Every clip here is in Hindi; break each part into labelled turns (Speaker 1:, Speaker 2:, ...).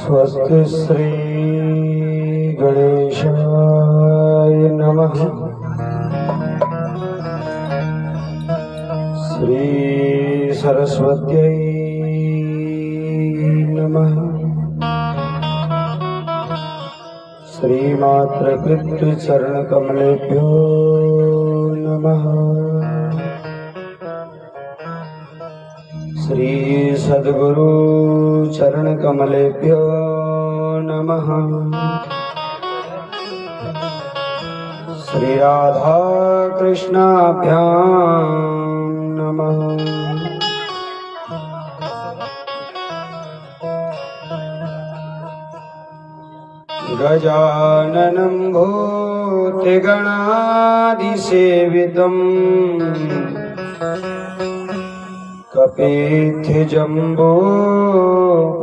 Speaker 1: स्वस्ति श्री गणेशाय नमः। श्री सरस्वत्यै नमः। श्रीमातृकृत चरणकमलेभ्यो नमः। श्री सद्गुरु चरणकमलेभ्यो नमः। श्री राधा कृष्णाभ्यां नमः। गजाननं भूतगणादिसेवितम् कपित्थजम्बो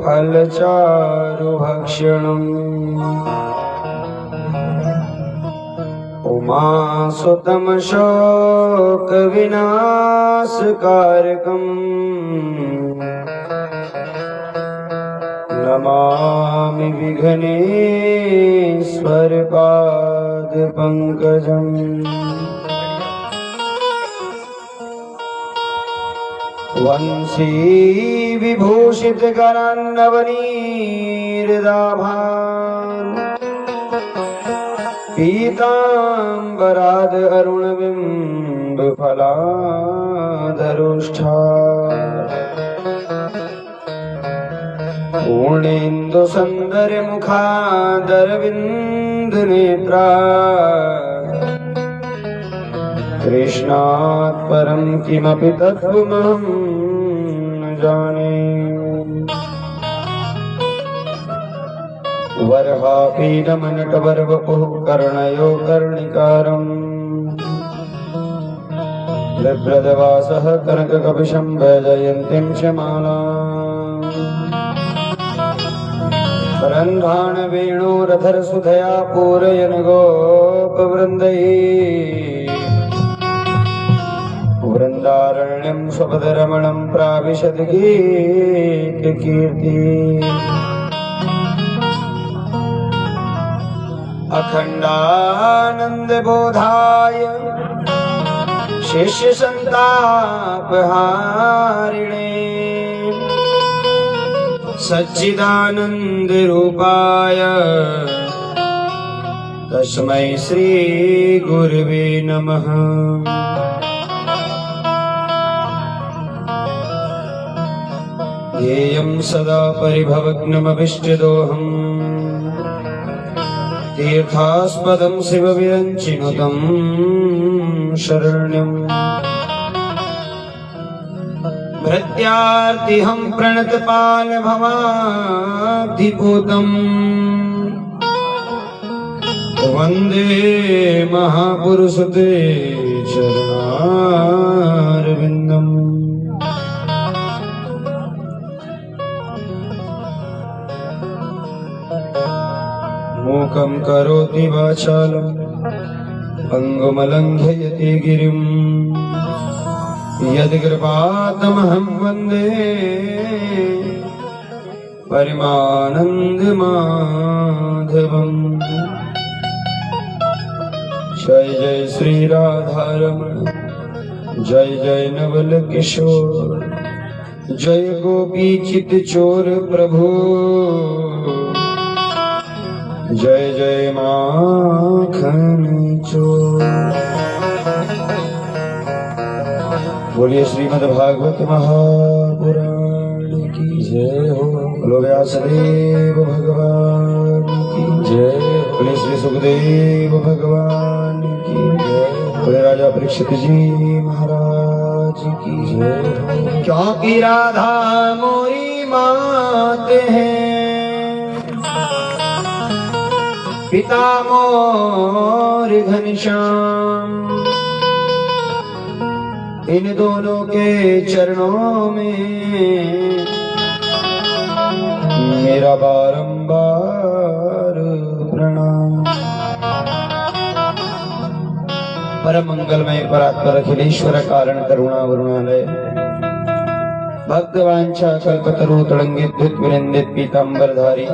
Speaker 1: फलचारुभक्षणम् उमासुतं शोकविनाशकारकम् नमामि विघ्नेश्वरपादपङ्कजम्। वंशी विभूषितकरान्नवनीरदाभान् पीताम्बराद अरुणबिम्बफलाधरोष्ठा पूर्णेन्दुसुन्दरमुखादरविन्दनेत्रा कृष्णात् परं किमपि तत्त्वमहं न जाने। वरहापीडमनटवरवपुः कर्णयो कर्णिकारम् बिभ्रदवासः कनककपिशं वैजयन्तीं शमालाम्। रन्ध्रान् वेणुरथरसुधया पूरयन् गोपवृन्दैः वृन्दारण्यं स्वपदरमणं प्राविशद् गीतकीर्ति। अखण्डानन्दबोधाय शिष्यसन्तापहारिणे सच्चिदानन्दरूपाय तस्मै श्री गुरवे नमः। ध्येयं सदा परिभवग्नमभिष्टदोहम् तीर्थास्पदं शिवविरञ्चिनुतं शरण्यम्। भृत्यार्तिहं प्रणतपालभवाब्धिपूतम् वन्दे महापुरुषते चरणारविन्दम्। मूकं करोति वाचालं पङ्गुमलङ्घयति गिरिं यद्कृपातमहं वन्दे परमानन्दमाधवम्। जय जय श्री राधारमण जय जय नवल किशोर जय गोपीचित चोर प्रभु जय जय माखन चोर। बोलिए श्रीमद् भागवत महापुराण की जय हो। बोलो व्यासदेव भगवान की जय। बोले श्री सुखदेव भगवान की जय। बोले राजा परीक्षित जी महाराज की जय। क्योंकि राधा मोरी मात है पिता मोर घनश्याम। इन दोनों के चरणों में मेरा बारंबार प्रणाम। परम मंगलमय परात्पर अखिलेश्वर कारण करुणा वरुणालय भक्तवांछा कल्पतरु तड़ंगित विरंदित पीतांबरधारी,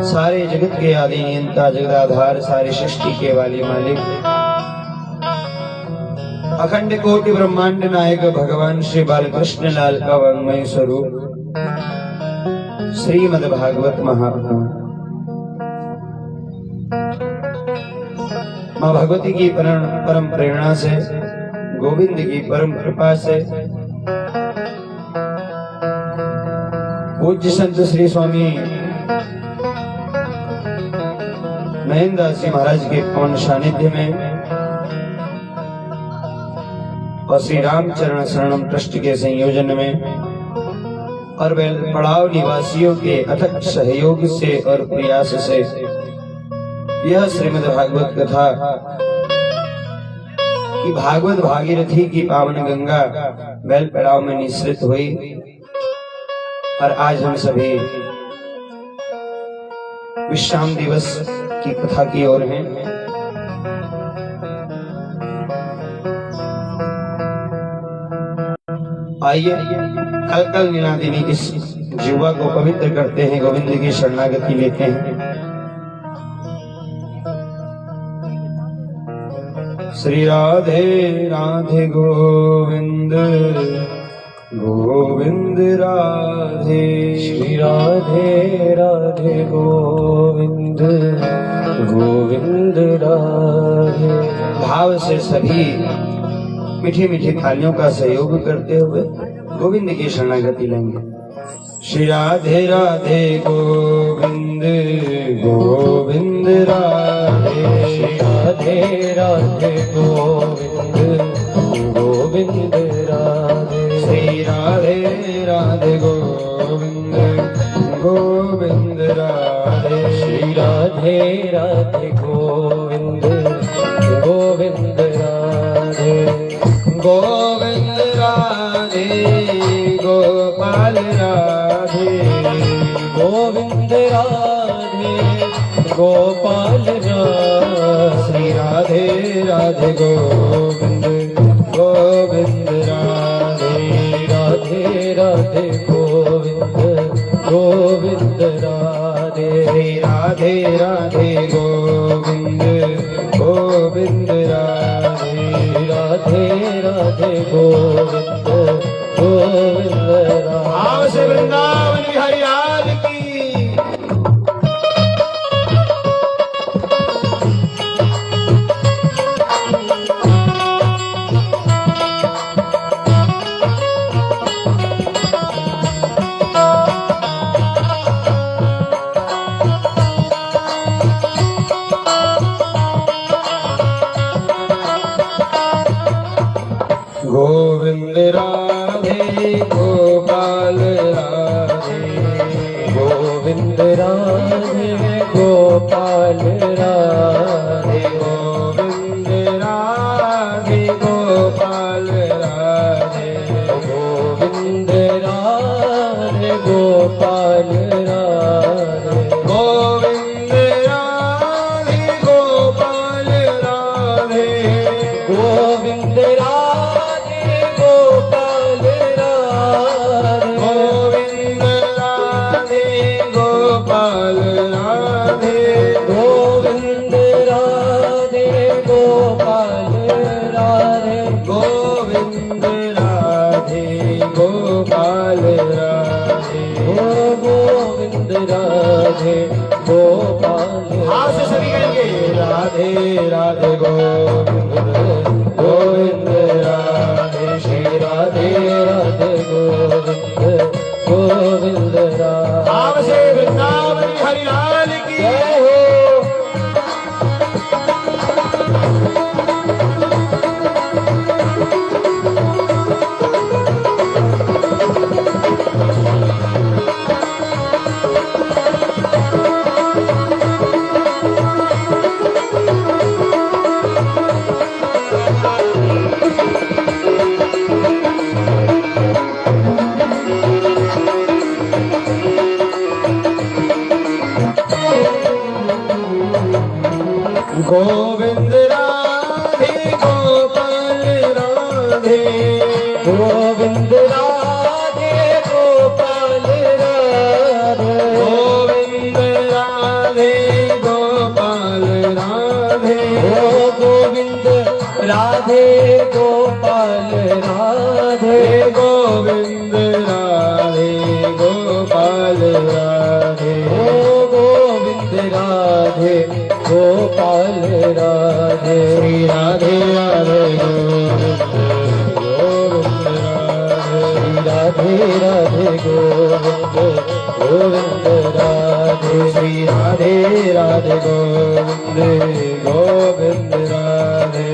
Speaker 1: सारे जगत के आदि नियंता जगदाधार, सारे सृष्टि के वाली मालिक, अखंड कोटि ब्रह्मांड नायक भगवान श्री बालकृष्ण लाल का वांग्मय स्वरूप श्रीमद् भागवत महापुराण। माँ भगवती की परम प्रेरणा से, गोविंद की परम कृपा से, पूज्य संत श्री स्वामी महेंद्रदास जी महाराज के पवन सानिध्य में और श्री रामचरण शरणम ट्रस्ट के संयोजन में और पड़ाव निवासियों के अथक सहयोग से और प्रयास से यह श्रीमद् भागवत कथा कि भागवत भागीरथी की पावन गंगा बैल पड़ाव में निश्रित हुई और आज हम सभी विश्राम दिवस की कथा की ओर हैं। आइए कल कल निनादिनी इस युवा को पवित्र करते हैं, गोविंद की शरणागति लेते हैं। श्री राधे राधे गोविंद गोविंद राधे,
Speaker 2: श्री राधे राधे गोविंद गोविंद राधे।
Speaker 1: भाव से सभी मीठी मीठी थालियों का सहयोग करते हुए गोविंद की शरणागति लेंगे। श्री राधे राधे गोविंद गोविंद राधे,
Speaker 2: श्री राधे राधे गोविंद गोविंद राधे,
Speaker 1: श्री राधे राधे गोविंद गोविंद राधे,
Speaker 2: श्री राधे राधे गोविंद गोविंद राधे,
Speaker 1: गोविंद राधे गोपाल राधे,
Speaker 2: गोविंद राधे गोपाल राधे,
Speaker 1: श्री राधे राधे गोविंद गोविंद राधे,
Speaker 2: राधे राधे गोविंद गोविंद राधे,
Speaker 1: श्री राधे राधे गोविंद गोविंद राधे,
Speaker 2: राधे राधे गोविंद गोविंद राधे।
Speaker 1: आओ से वृंदावन बिहारी लाल की। गोविंद राधे गोपाल राधे,
Speaker 2: गोविंद राधे गोपाल राधे,
Speaker 1: गोविंद राधे गोपाल राधे,
Speaker 2: गोविंद राधे गोपाल राधे,
Speaker 1: गोविंद राधे गोपाल राधे,
Speaker 2: गोविंद राधे गोपाल राधे,
Speaker 1: गोविंद राधे गोपाल राधे,
Speaker 2: गोविंद राधे गोपाल राधे,
Speaker 1: गोविंद राधे गोपाल राधे,
Speaker 2: गोविंद राधे गोपाल
Speaker 1: हाथ से सभी कहेंगे राधे राधे गोविंद गोविंद राधे, श्री राधे
Speaker 2: राधे गोविंद गोविंद राधे।
Speaker 1: भाव से वृंदावन हरि लाल की
Speaker 2: जय हो।
Speaker 1: गोविंद राधे गोपाल राधे,
Speaker 2: गोविंद राधे राधे गोपाल राधे
Speaker 1: श्री राधे राधे
Speaker 2: गोविंद राधे राधे गोविंद गोविंद राधे
Speaker 1: श्री राधे राधे गोविंद
Speaker 2: गोविंद राधे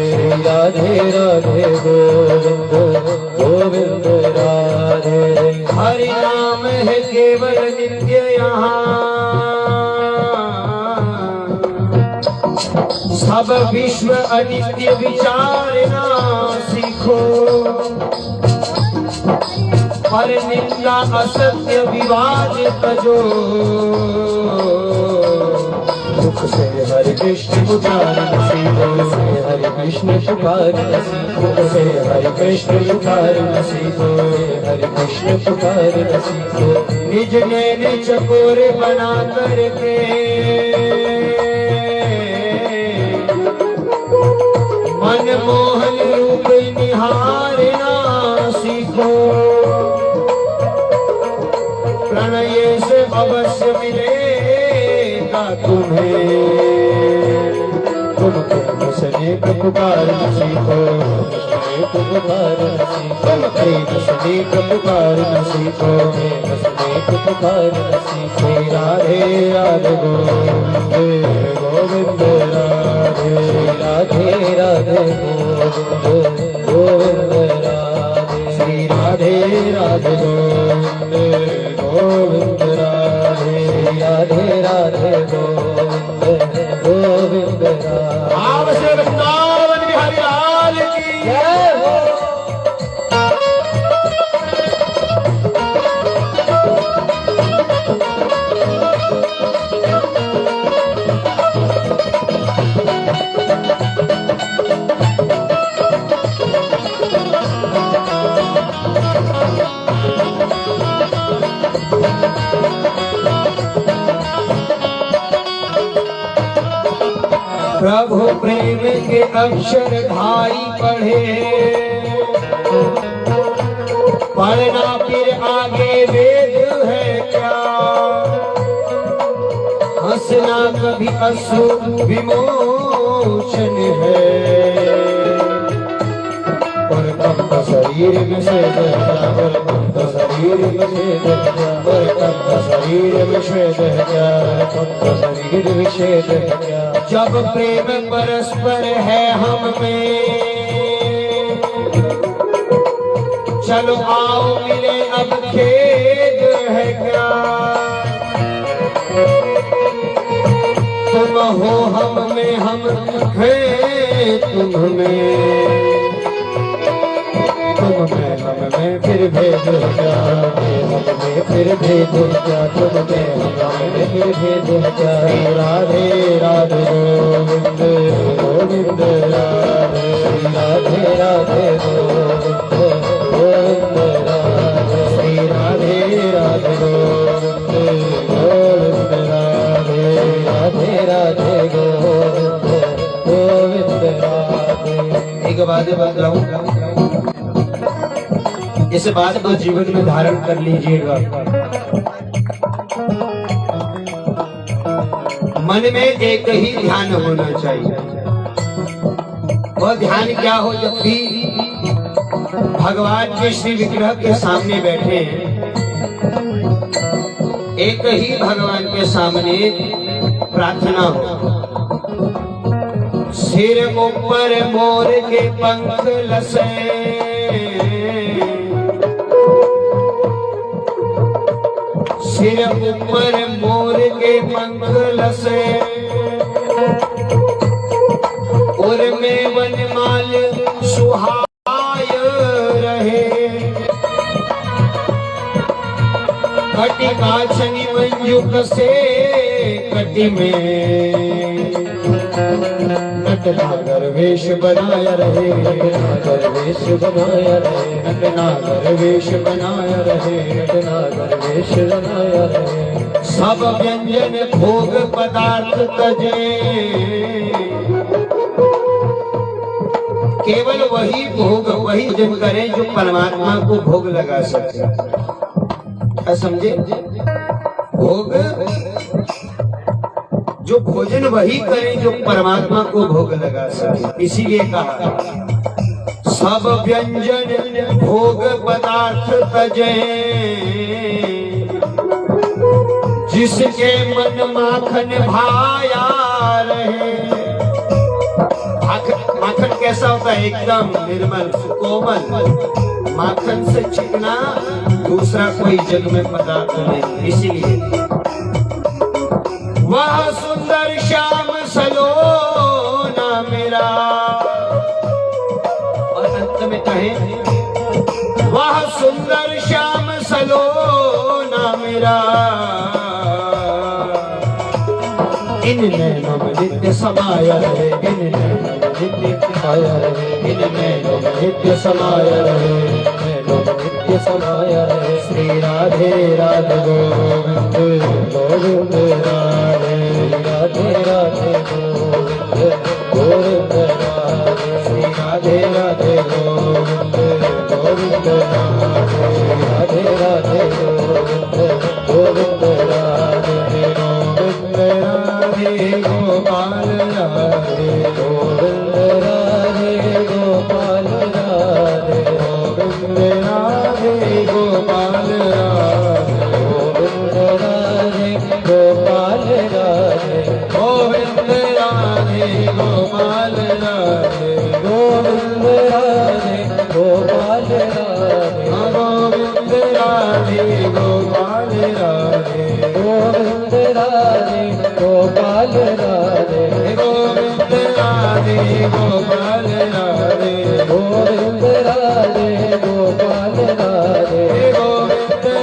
Speaker 2: राधे राधे गोविंद गोविंद राधे
Speaker 1: हरि नाम है केवल नित्य यहाँ सब विश्व अनित्य विचारना सीखो पर निंदा असत्य विवाद तजो
Speaker 2: दुख से हरे कृष्ण पुकारना सीखो से हरे कृष्ण पुकारना सीखो से हरे कृष्ण पुकारना सीखो हरे कृष्ण पुकारना सीखो
Speaker 1: निज नैन चकोर बना करके मन मोहन रूप निहारना सीखो प्रणय से अवश्य मिलेगा तुम्हें
Speaker 2: तुम प्रेम से नेक पुकारना सीखो नेक पुकारना सीखो
Speaker 1: तुम प्रेम से नेक पुकारना सीखो
Speaker 2: प्रेम से नेक पुकारना सीखो
Speaker 1: राधे राधे गोविंद
Speaker 2: गोविंद राधे राधे राधे गोविंद गोविंद राधे
Speaker 1: श्री राधे राधे गोविंद
Speaker 2: गोविंद राधे राधे राधे गोविंद गोविंद राधे
Speaker 1: आवश्य वृंदावन बिहारी लाल की
Speaker 2: जय हो
Speaker 1: प्रभु प्रेम के अक्षर धाई पढ़े पढ़ना फिर आगे वेद है क्या हंसना कभी अश्रु विमोचन है
Speaker 2: और कब तो शरीर में श्वेत है और कब तो शरीर में श्वेत है और कब तो शरीर में श्वेत है कब तो शरीर में श्वेत है
Speaker 1: जब प्रेम परस्पर है हम में चलो आओ मिले अब खेद है क्या तुम हो हम में हम हैं तुम में
Speaker 2: तुम में हम में फिर भेद क्या हम में फिर भेद क्या तुम में हम में फिर भेद क्या
Speaker 1: राधे राधे
Speaker 2: गोविंद गोविंद राधे राधे राधे गोविंद गोविंद राधे
Speaker 1: श्री राधे राधे
Speaker 2: गोविंद गोविंद राधे राधे राधे गोविंद गोविंद राधे
Speaker 1: एक बात बतलाऊं इस बात को जीवन में धारण कर लीजिएगा मन में एक ही ध्यान होना चाहिए वह ध्यान क्या हो जब भी भगवान के श्री विग्रह के सामने बैठे हैं एक ही भगवान के सामने प्रार्थना हो सिर ऊपर मोर के पंख लसे सिर ऊपर मोर के पंख लसे और में वनमाल सुहाय रहे कटि काछनी मंजुक से कटि में
Speaker 2: नटनागर वेश बनाया रहे नटनागर वेश बनाया रहे
Speaker 1: नटनागर वेश बनाया रहे
Speaker 2: नटनागर वेश बनाया रहे
Speaker 1: सब व्यंजन भोग पदार्थ तजे केवल वही भोग वही भोजन करें जो परमात्मा को भोग लगा सके क्या समझे भोग जो भोजन वही करें जो परमात्मा को भोग लगा सके। इसीलिए कहा सब व्यंजन भोग पदार्थ तजे, जिसके मन माखन भाया रहे। माखन कैसा होता है? एकदम निर्मल कोमल। माखन से चिकना दूसरा कोई जग में पदार्थ नहीं। इसीलिए वह सुंदर श्याम सलोना मेरा, और अंत में कहे वह सुंदर श्याम सलोना मेरा, इन नैनों में नित्य समाया रहे, इन नैनों में नित्य समाया रहे, इन नैनों में नित्य समाया रहे, नैनों में नित्य समाया रहे। श्री राधे राधे गोविंद गोविंद राधे, राधे राधे गोविंद गोविंद राधे, श्री राधे राधे गोविंद गोविंद राधे, राधे राधे गोविंद गोविंद राधे, गोविंद राधे गोपाल राधे, गोविंद राधे गोपाल राधे, गोविंद राधे गोपाल राधे, गोविंद राधे गोपाल राधे, गोविंद राधे गोपाल राधे, गोविंद राधे गोपाल राधे, गोविंद राधे गोपाल राधे, गोविंद राधे गोपाल राधे, गोविंद राधे गोपाल राधे, गोविंद राधे गोपाल राधे,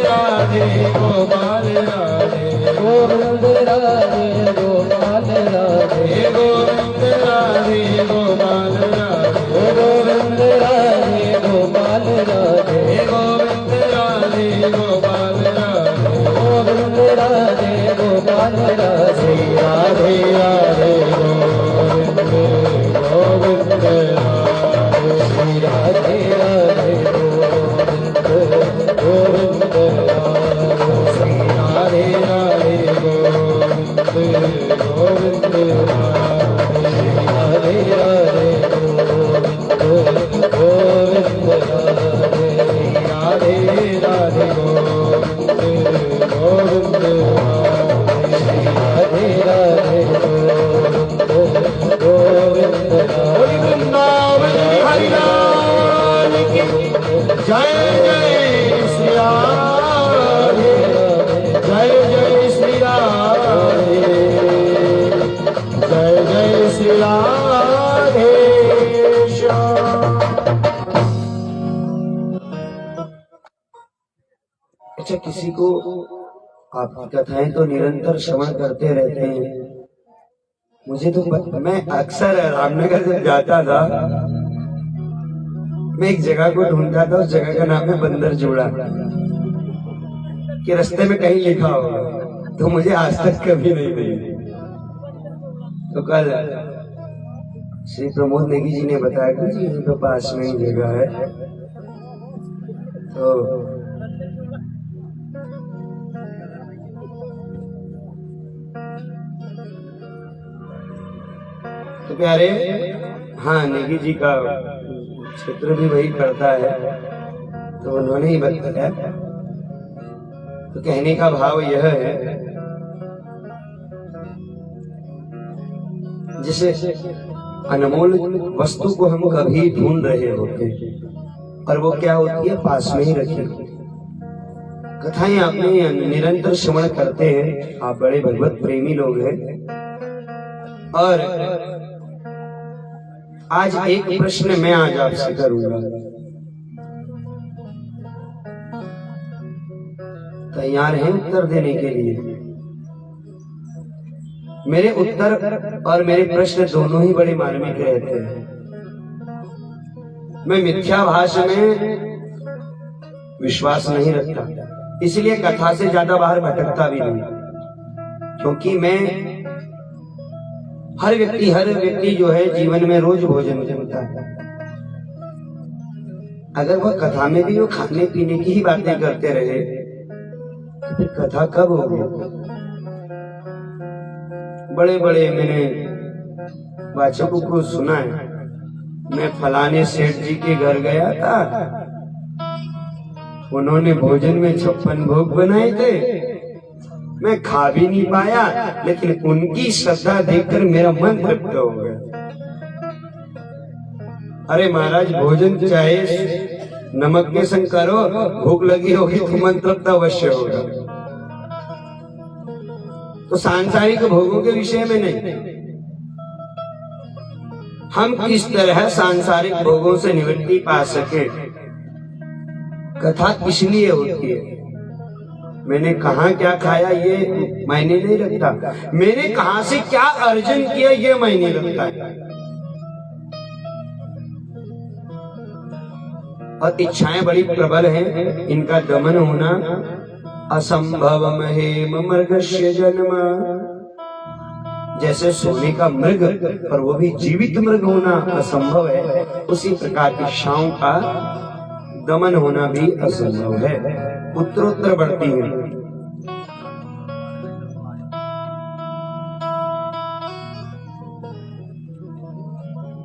Speaker 1: गोविंद राधे गोपाल राधे, गोविंद राधे गोपाल राधे, गोविंद राधे गोपाल राधे, गोविंद राधे गोपाल राधे, गोविंद राधे गोपाल राधे, गोविंद राधे गोपाल राधे, राधे राधे गोविंद गोविंद राधे, श्री राधे राधे गोविंद गोविंद राधे, श्री राधे राधे गोविंद गोविंद राधे, राधे राधे गोविंद गोविंद राधे, राधे राधे गोविंद गोविंद राधे, राधे राधे गोविंद गोविंद राधे। वृंदावन हरि लाल की जय, जय श्री राधे, जय जय श्री राधे, जय जय श्री राधे श्याम। अच्छा, किसी को आपकी कथाएं तो निरंतर श्रवण करते रहते हैं। मुझे तो मैं अक्सर रामनगर जब जाता था, मैं एक जगह को ढूंढता था, उस जगह का नाम है बंदर जोड़ा, कि रास्ते में कहीं लिखा होगा, तो मुझे आज तक कभी नहीं मिली। तो कल श्री प्रमोद नेगी जी ने बताया कि जी यहीं तो पास में ही जगह है। तो प्यारे, हाँ, नेगी जी का क्षेत्र भी वही पड़ता है, तो उन्होंने ही बताया। तो कहने का भाव यह है, जिसे अनमोल वस्तु को हम कभी ढूंढ रहे होते, और वो क्या होती है? पास में ही रखी। कथाएं आपने निरंतर श्रवण करते हैं, आप बड़े भगवत प्रेमी लोग हैं। और आज एक प्रश्न मैं आज आपसे करूंगा, तैयार हैं उत्तर देने के लिए? मेरे उत्तर और मेरे प्रश्न दोनों ही बड़े मार्मिक रहते हैं। मैं मिथ्याभास में विश्वास नहीं रखता, इसलिए कथा से ज्यादा बाहर भटकता भी नहीं, क्योंकि मैं हर व्यक्ति जो है जीवन में रोज भोजन करता है। अगर वह कथा में भी वो खाने पीने की ही बातें करते रहे, तो फिर कथा कब होगी? बड़े बड़े मैंने वाचकों को सुना है। मैं फलाने सेठ जी के घर गया था, उन्होंने भोजन में 56 भोग बनाए थे, मैं खा भी नहीं पाया, लेकिन उनकी श्रद्धा देखकर मेरा मन तृप्त हो गया। अरे महाराज, भोजन चाहे नमक के संग करो, भूख लगी होगी तो मन तृप्त अवश्य होगा। तो सांसारिक भोगों के विषय में नहीं, हम किस तरह सांसारिक भोगों से निवृत्ति पा सके, कथा इसलिए होती है। मैंने कहा क्या खाया ये मायने नहीं रखता, मैंने कहां से क्या अर्जन किया ये मायने रखता है। और इच्छाएं बड़ी प्रबल हैं, इनका दमन होना असंभव हेम मृगस्य जन्म। जैसे सोने का मृग, पर वो भी जीवित मृग होना असंभव है, उसी प्रकार इच्छाओं का दमन होना भी असंभव है, उत्तरोत्तर बढ़ती है।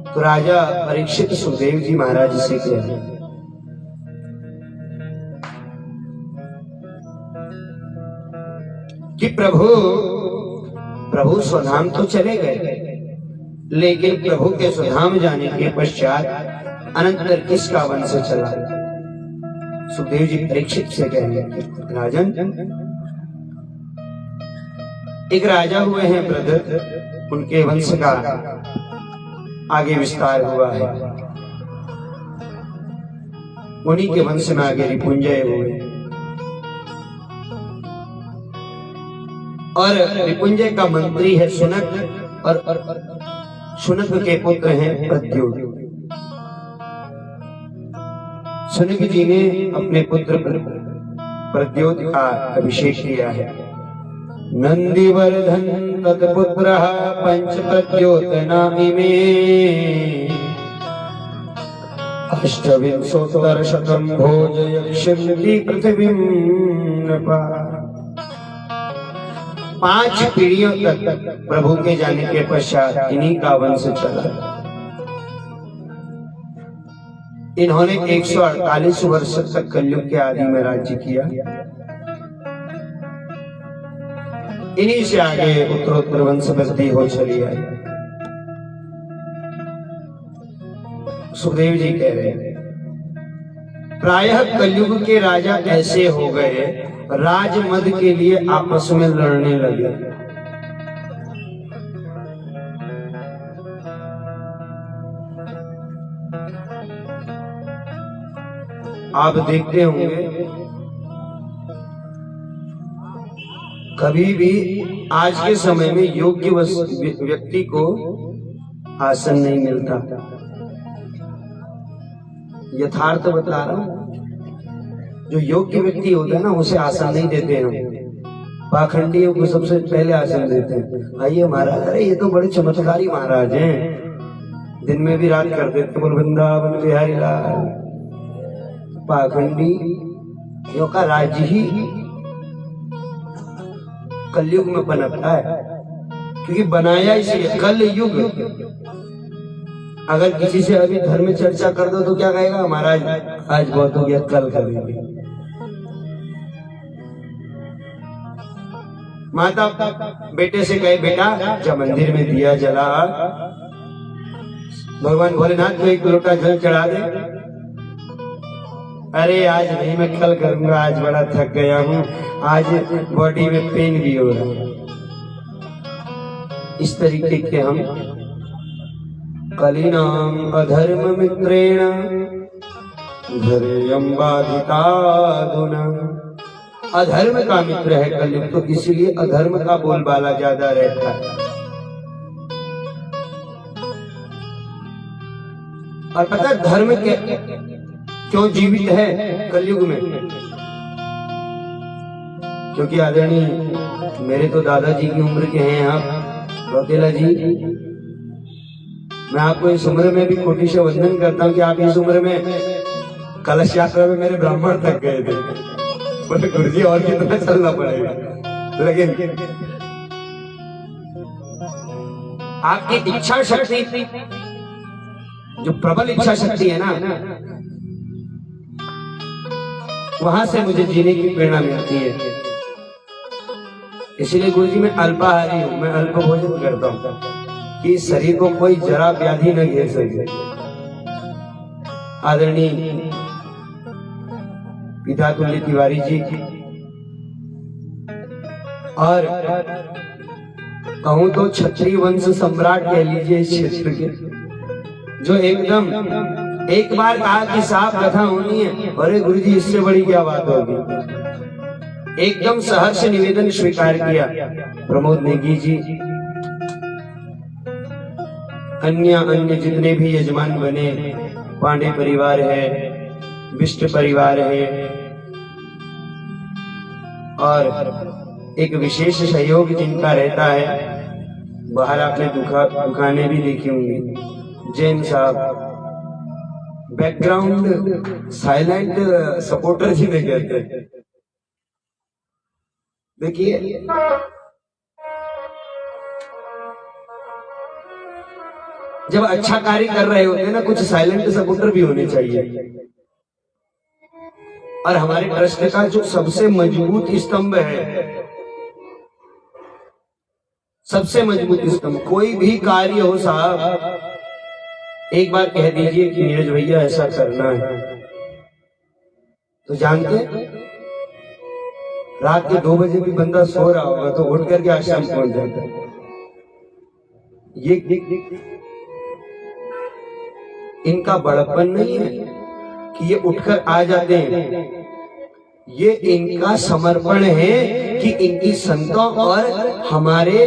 Speaker 1: तो राजा परीक्षित सुखदेव जी महाराज से कह रहे हैं कि प्रभु स्वधाम तो चले गए, लेकिन प्रभु के स्वधाम जाने के पश्चात अनंतर किसका वंश चला। सुखदेव जी परीक्षित से कह रहे हैं, राजन, एक राजा हुए हैं ब्रदर, उनके वंश का आगे विस्तार हुआ है, उन्हीं के वंश में आगे रिपुंजय हुए, और रिपुंजय का मंत्री है शुनक, और शुनक के पुत्र हैं प्रद्युम्न। शुनक जी ने अपने पुत्र प्रद्योत का अभिषेक किया है। नंदिवर्धन तत्पुत्र पंच प्रद्योत नामिमे अष्टविंशोत्तर शतम भोजयिष्यन्ति पृथ्वीं नृपा। 5 पीढ़ियों तक प्रभु के जाने के पश्चात इन्हीं का वंश चला। इन्होंने 148 वर्ष तक कलयुग के आदि में राज्य किया। इन्हीं से आगे उत्तरोत्तर वंश वृद्धि हो चली है। सुखदेव जी कह रहे हैं, प्रायः कलयुग के राजा ऐसे हो गए, राजमद के लिए आपस में लड़ने लगे। आप देखते होंगे कभी भी आज के समय में योग्य व्यक्ति को आसन नहीं मिलता। यथार्थ बता रहा हूं, जो योग्य व्यक्ति होता है ना, उसे आसन नहीं देते हम, पाखंडियों को सबसे पहले आसन देते हैं। आइए महाराज, अरे ये तो बड़े चमत्कारी महाराज हैं, दिन में भी रात कर देते, बोल वृंदावन बिहारी लाल। पाखंडी यो का राज्य ही कलयुग में पनपता है, क्योंकि बनाया इसलिए कल युग। अगर किसी से अभी धर्म चर्चा कर दो तो क्या कहेगा, महाराज आज बहुत हो गया, कल करेंगे। माता बेटे से कहे, बेटा जब मंदिर में दिया जला, भगवान भोलेनाथ को 1 लोटा जल चढ़ा दे। अरे आज नहीं, मैं कल करूंगा, आज बड़ा थक गया हूँ, आज बॉडी में पेन भी हो रहा है। इस तरीके के हम कलिनाम अधर्म मित्रेण धैर्यं बाधिताधुना। अधर्म का मित्र है कलयुग, तो इसीलिए अधर्म का बोलबाला ज्यादा रहता है। और पता है धर्म के क्यों जीवित है कलयुग में? क्योंकि आदरणीय मेरे तो दादाजी की उम्र के हैं आप रोकेला जी, मैं आपको इस उम्र में भी कोटि से वंदन करता हूँ कि आप इस उम्र में कलश यात्रा में मेरे ब्राह्मण तक गए थे। बोले गुरुजी और कितना चलना पड़ेगा, लेकिन आपकी इच्छा शक्ति, जो प्रबल इच्छा शक्ति है ना, वहां से मुझे जीने की प्रेरणा मिलती है। इसलिए गुरु जी मैं अल्पाहारी हूं, मैं अल्प भोजन करता हूं कि शरीर को कोई जरा व्याधि न घेर सके। आदरणीय पिता तुल्य तिवारी जी और कहूं तो क्षत्रिय वंश सम्राट कह लीजिए इस क्षेत्र के, जो एकदम एक बार कहा कि साहब कथा होनी है, अरे गुरु जी इससे बड़ी क्या बात होगी, एकदम सहर्ष निवेदन स्वीकार किया। प्रमोद नेगी जी, अन्य जितने भी यजमान बने, पांडे परिवार है, विष्ट परिवार है, और एक विशेष सहयोग जिनका रहता है, बाहर आपने दुकानें भी देखी होंगी। जैन साहब बैकग्राउंड साइलेंट सपोर्टर जी में कहते हैं। देखिए जब अच्छा कार्य कर रहे होते हैं ना, कुछ साइलेंट सपोर्टर भी होने चाहिए। और हमारे ट्रस्ट का जो सबसे मजबूत स्तंभ है, सबसे मजबूत स्तंभ, कोई भी कार्य हो साहब, एक बार कह दीजिए कि नीरज भैया ऐसा करना है, तो जानते रात के 2 बजे भी बंदा सो रहा होगा तो उठ करके आश्रम पहुंच जाता है। ये इनका बड़प्पन नहीं है कि ये उठकर आ जाते हैं, ये इनका समर्पण है कि इनकी संतों और हमारे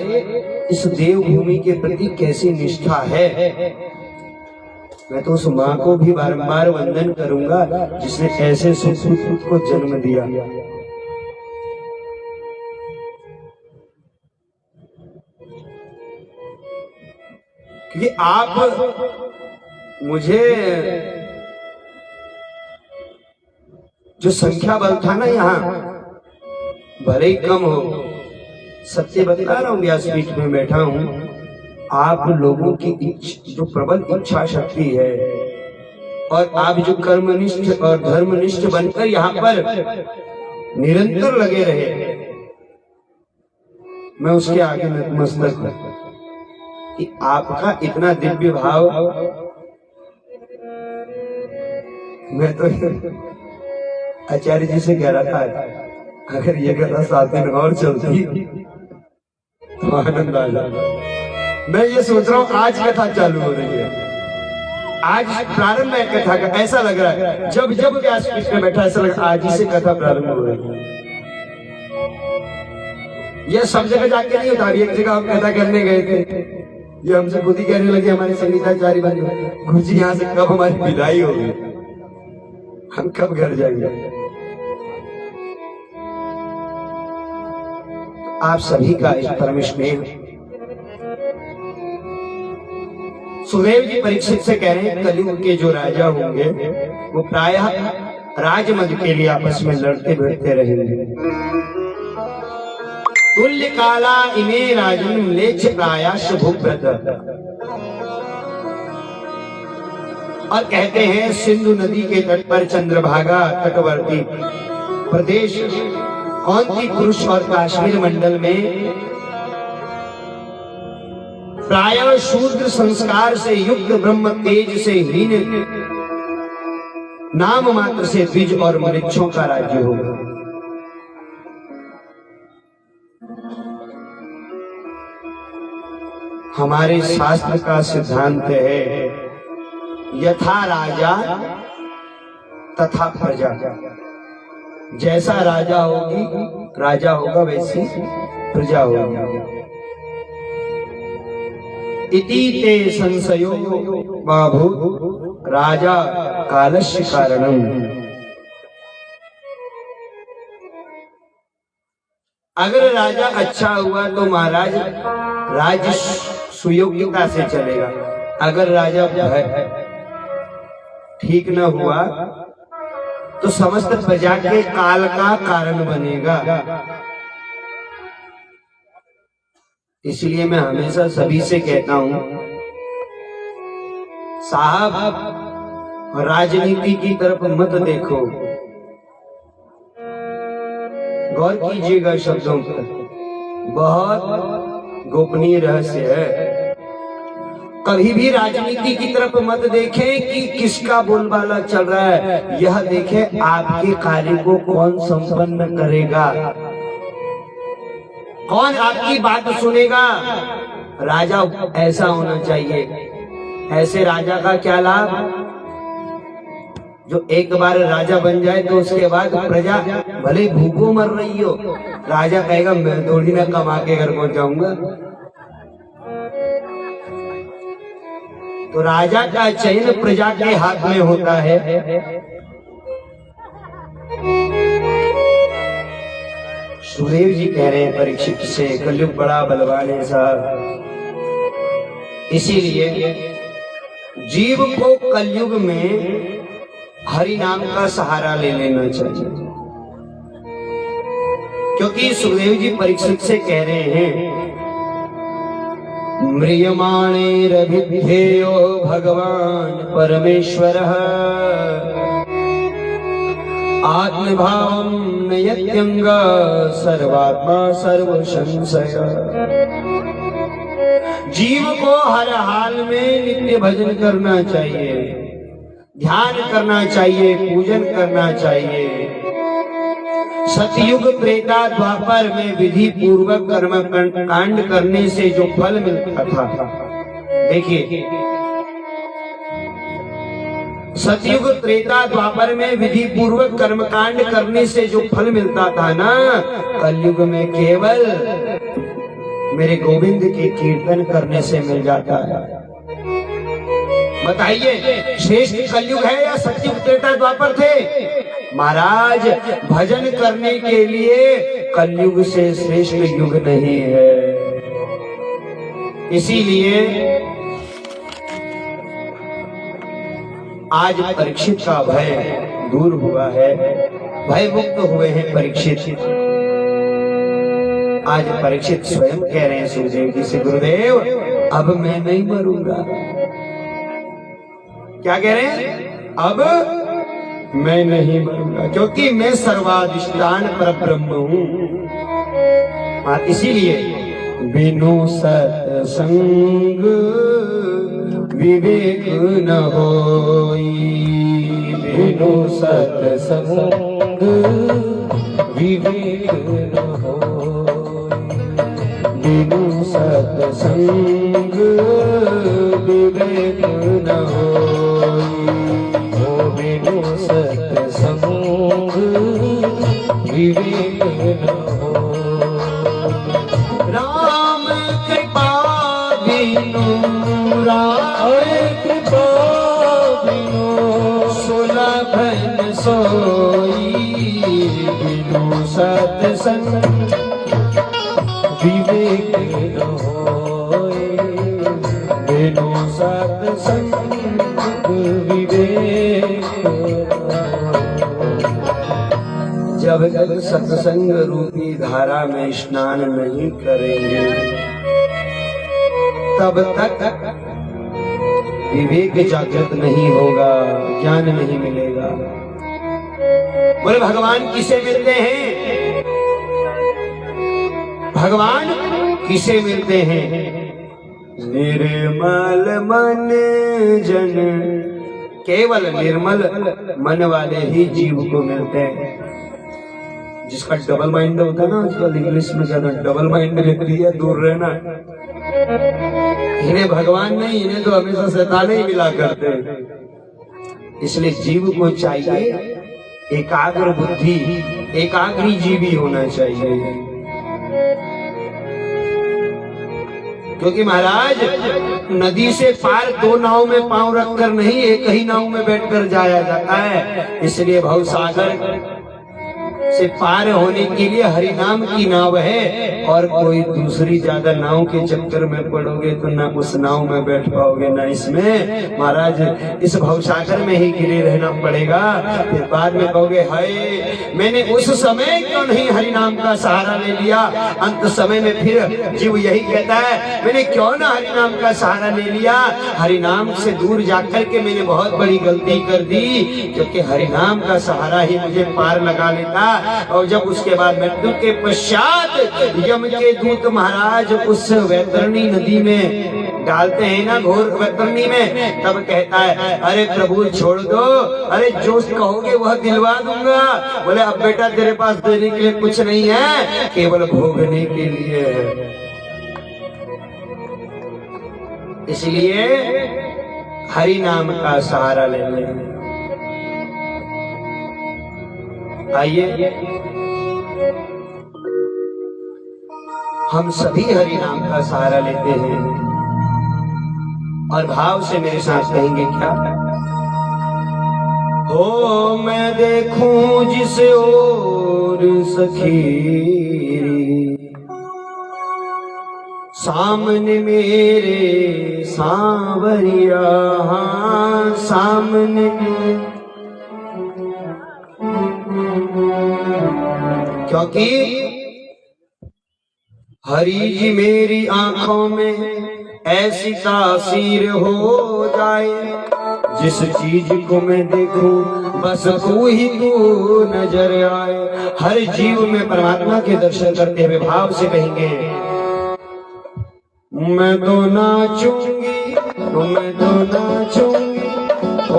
Speaker 1: इस देवभूमि के प्रति कैसी निष्ठा है। मैं तो उस माँ को भी बारंबार वंदन करूंगा जिसने ऐसे सुपुत्र को जन्म दिया। कि आप मुझे जो संख्या बल था ना यहाँ, भले ही कम हो, सत्य बता रहा हूं, व्यासपीठ में बैठा हूं, आप लोगों की जो प्रबल इच्छा शक्ति है और आप जो कर्मनिष्ठ और धर्मनिष्ठ बनकर यहाँ पर निरंतर लगे रहे, मैं उसके आगे नतमस्तक हूं कि आपका इतना दिव्य भाव। मैं तो आचार्य जी से कह रहा था, अगर ये कथा 7 दिन और चलती तो आनंद आ जाता। मैं ये सोच रहा हूँ आज कथा चालू हो रही है, आज प्रारंभ है कथा का, ऐसा लग रहा है जब जब व्यासपीठ में बैठा ऐसा लग रहा है आज ही से कथा प्रारंभ हो रही है। यह सब जगह जाके नहीं होता। एक जगह हम कथा करने गए थे, ये हमसे खुद ही कहने लगे हमारे संगीताचार्य बंधु, गुरु जी यहाँ से कब हमारी विदाई होगी, हम कब घर जाएंगे। आप सभी का एक परम स्नेह। सुदेव जी परीक्षित से कह रहे हैं कलयुग के जो राजा होंगे वो प्रायः राजमद के लिए आपस में लड़ते भिड़ते रहेंगे। तुल्य काला इमे राजन म्लेच्छ प्रायाश भूव्रत। और कहते हैं सिंधु नदी के तट पर चंद्रभागा तटवर्ती प्रदेश कौंती पुरुष और काश्मीर मंडल में प्रायः शूद्र संस्कार से युक्त ब्रह्म तेज से हीन नाम मात्र से द्विज और मृक्षों का राज्य होगा। हमारे शास्त्र का सिद्धांत है यथा राजा तथा प्रजा। जैसा राजा होगा वैसी प्रजा होगी। इति ते संशयो बाभू राजा कालस्य कारणम। अगर राजा अच्छा हुआ तो महाराज राज्य सुयोग्यता से चलेगा, अगर राजा ठीक न हुआ तो समस्त प्रजा के काल का कारण बनेगा। इसलिए मैं हमेशा सभी से कहता हूं, साहब राजनीति की तरफ मत देखो, गौर कीजिएगा शब्दों पर, बहुत गोपनीय रहस्य है। कभी भी राजनीति की तरफ मत देखें कि किसका बोलबाला चल रहा है, यह देखें आपके कार्य को कौन संपन्न करेगा, कौन आपकी बात सुनेगा। राजा ऐसा होना चाहिए। ऐसे राजा का क्या लाभ, जो एक बार राजा बन जाए तो उसके बाद प्रजा भले भूखों मर रही हो, राजा कहेगा मैं थोड़ी ना कमा के घर पहुंचाऊंगा। तो राजा का चयन प्रजा के हाथ में होता है। सुखदेव जी कह रहे हैं परीक्षित से, कलयुग बड़ा बलवान है साहब, इसीलिए जीव को कलयुग में हरि नाम का सहारा ले लेना चाहिए। क्योंकि सुखदेव जी परीक्षित से कह रहे हैं, म्रियमाणेरभिधेयो भगवान परमेश्वरः आत्मभावं नयत्यंग सर्वात्मा सर्वसंशय। जीव को हर हाल में नित्य भजन करना चाहिए, ध्यान करना चाहिए, पूजन करना चाहिए। सतयुग त्रेता द्वापर में विधि पूर्वक कर्म कांड करने से जो फल मिलता था, देखिए सतयुग त्रेता द्वापर में विधि पूर्वक कर्मकांड करने से जो फल मिलता था ना, कलयुग में केवल मेरे गोविंद के कीर्तन करने से मिल जाता है। बताइए श्रेष्ठ कलयुग है या सतयुग त्रेता द्वापर थे? महाराज भजन करने के लिए कलयुग से श्रेष्ठ युग नहीं है। इसीलिए आज परीक्षित का भय दूर हुआ है, भय मुक्त हुए हैं परीक्षित। आज परीक्षित स्वयं कह रहे हैं सुखदेव जी से, गुरुदेव अब मैं नहीं मरूंगा। क्या कह रहे हैं? अब मैं नहीं मरूंगा, क्योंकि मैं सर्वाधिष्ठान परब्रह्म हूं। इसीलिए बिनु सत्संग विवेक न होई, बिनु सत्संग विवेक न होई, बिनु सत्संग विवेक न होई, ओ बिनु सत्संग विवेक न होई। राम कृपा बिनु कृपा बिनु सुलभ न सोई, बिनु सत्संग विवेक न होई, बिनु सत्संग विवेक जब तक सत्संग रूपी धारा में स्नान नहीं करेंगे तब तक विवेक जागृत नहीं होगा, ज्ञान नहीं मिलेगा। बोले भगवान किसे मिलते हैं? भगवान किसे मिलते हैं? निर्मल मन जन, केवल निर्मल मन वाले ही जीव को मिलते हैं। जिसका डबल माइंड होता है ना, आजकल इंग्लिश में कहते हैं डबल माइंड व्यक्ति है, दूर रहना। इन्हें भगवान नहीं, इन्हें तो हमेशा शैतान ही मिला करते हैं। इसलिए जीव को चाहिए एकाग्र बुद्धि, एकाग्री जीवी होना चाहिए। क्योंकि महाराज नदी से पार दो नाव में पांव रखकर नहीं, एक ही नाव में बैठकर जाया जाता है। इसलिए भवसागर से पार होने के लिए हरि नाम की नाव है, और कोई दूसरी ज्यादा नाव के चक्कर में पड़ोगे तो ना उस नाव में बैठ पाओगे ना इसमें। महाराज इस भवसागर में ही गिरे रहना पड़ेगा। फिर बाद में कहोगे हाय मैंने उस समय क्यों नहीं हरि नाम का सहारा ले लिया। अंत समय में फिर जीव यही कहता है मैंने क्यों ना हरि नाम का सहारा ले लिया। हरि नाम से दूर जाकर के मैंने बहुत बड़ी गलती कर दी, क्योंकि हरि नाम का सहारा ही मुझे पार लगा लेता। और जब उसके बाद मृत्यु के पश्चात यम के दूत महाराज उस वैतरणी नदी में डालते हैं ना, घोर वैतरणी में, तब कहता है अरे प्रभु छोड़ दो, अरे जो कहोगे वह दिलवा दूंगा। बोले अब बेटा तेरे पास देने के लिए कुछ नहीं है, केवल भोगने के लिए है। इसलिए हरि नाम का सहारा ले लें। आइए हम सभी हरि नाम का सहारा लेते हैं और भाव से मेरे साथ कहेंगे क्या। हो मैं देखूं जिस ओर सखी सामने मेरे सांवरिया, हाँ सामने क्योंकि हरि जी मेरी आंखों में ऐसी तासीर हो जाए, जिस चीज को मैं देखूं बस तू ही तू नजर आए। हर जीव में परमात्मा के दर्शन करते हुए भाव से कहेंगे मैं तो नाचूंगी, मैं तो नाचूंगी,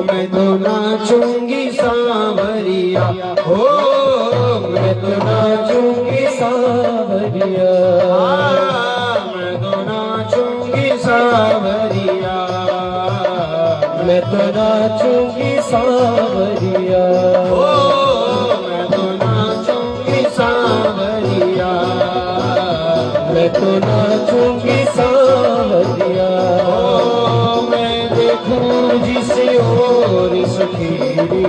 Speaker 1: मैं तो नाचूंगी सांवरिया, हो मैं तो नाचूंगी सांवरिया, मैं तो नाचूंगी सांवरिया, मैं तो नाचूंगी सांवरिया, हो मैं तो नाचूंगी सांवरिया, मैं तो नाचूंगी सांवरिया, हो मैं देखूं जिस ओर सखीरी,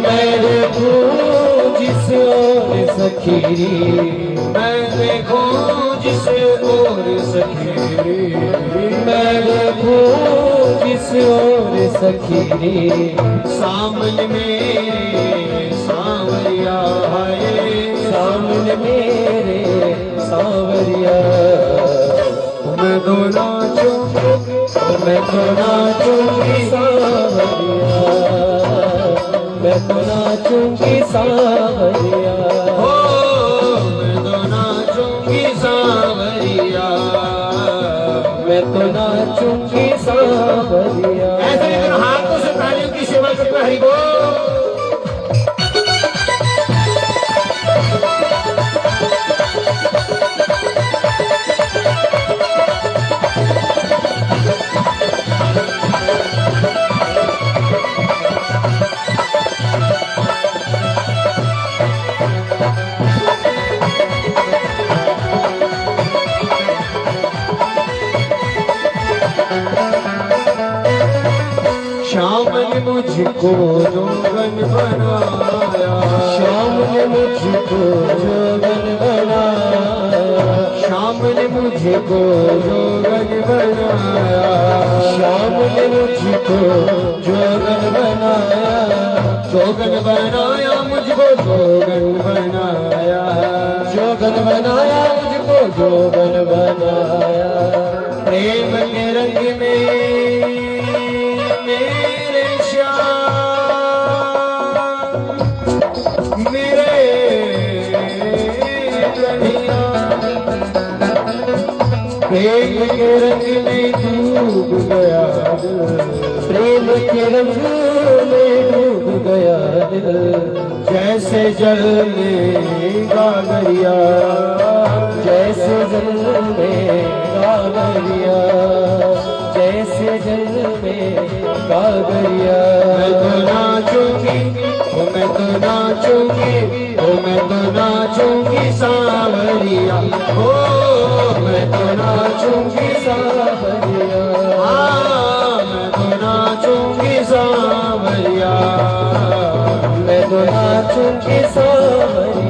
Speaker 1: मैं देखूं जिस ओर सखीरी, मैं देखूं जिस ओर सखीरी, मैं देखूं जिस ओर सखीरी, सामने मेरे सांवरिया है, सामने मेरे सांवरिया, मैं तो नाचूंगी, मैं तो नाचूंगी सांवरिया, मैं तो नाचूंगी सांवरिया, हो मैं तो नाचूंगी सांवरिया, मैं तो नाचूंगी सांवरिया। ऐसे हाथों से तालियों की सेवा करते हरि बोल। श्याम ने मुझको जोगन बनाया, श्याम ने मुझको जोगन बनाया, श्याम ने मुझको जोगन बनाया, श्याम ने मुझको जोगन बनाया, जोगन बनाया मुझको जोगन बनाया, जोगन बनाया मुझको जोगन बनाया, प्रेम के रंग में मेरे श्याम मेरे कन्हैया, प्रेम के रंग में डूब गया दिल, प्रेम के रंग में डूब गया दिल, जैसे जल में गागरिया, जैसे जल में गागरिया, जैसे जल में गागरिया। मैं तो नाचूंगी, ओ मैं तो नाचूंगी, ओ मैं तो नाचूंगी सांवरिया, ओ मैं तो नाचूंगी सांवरिया, हाँ मैं तो नाचूंगी सांवरिया, मैं तो नाचूंगी सांवरिया।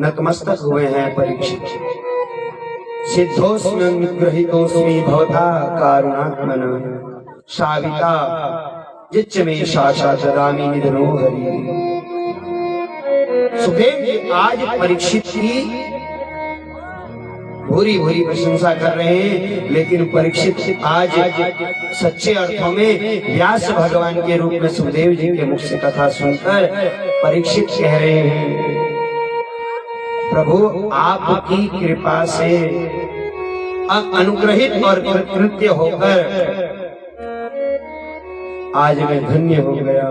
Speaker 1: नतमस्तक हुए हैं परीक्षित। सिद्धोस्म्यनुग्रहीतोऽस्मि भवता कारुणात्मना साविता जिच्च मे साक्षात् ददामि निधनो हरि। सुखदेव जी आज परीक्षित की भूरी भूरी प्रशंसा कर रहे हैं, लेकिन परीक्षित आज सच्चे अर्थों में व्यास भगवान के रूप में सुखदेव जी के मुख से कथा सुनकर परीक्षित कह रहे हैं, प्रभु आपकी कृपा से अनुग्रहित और कृतकृत्य होकर आज मैं धन्य हो गया।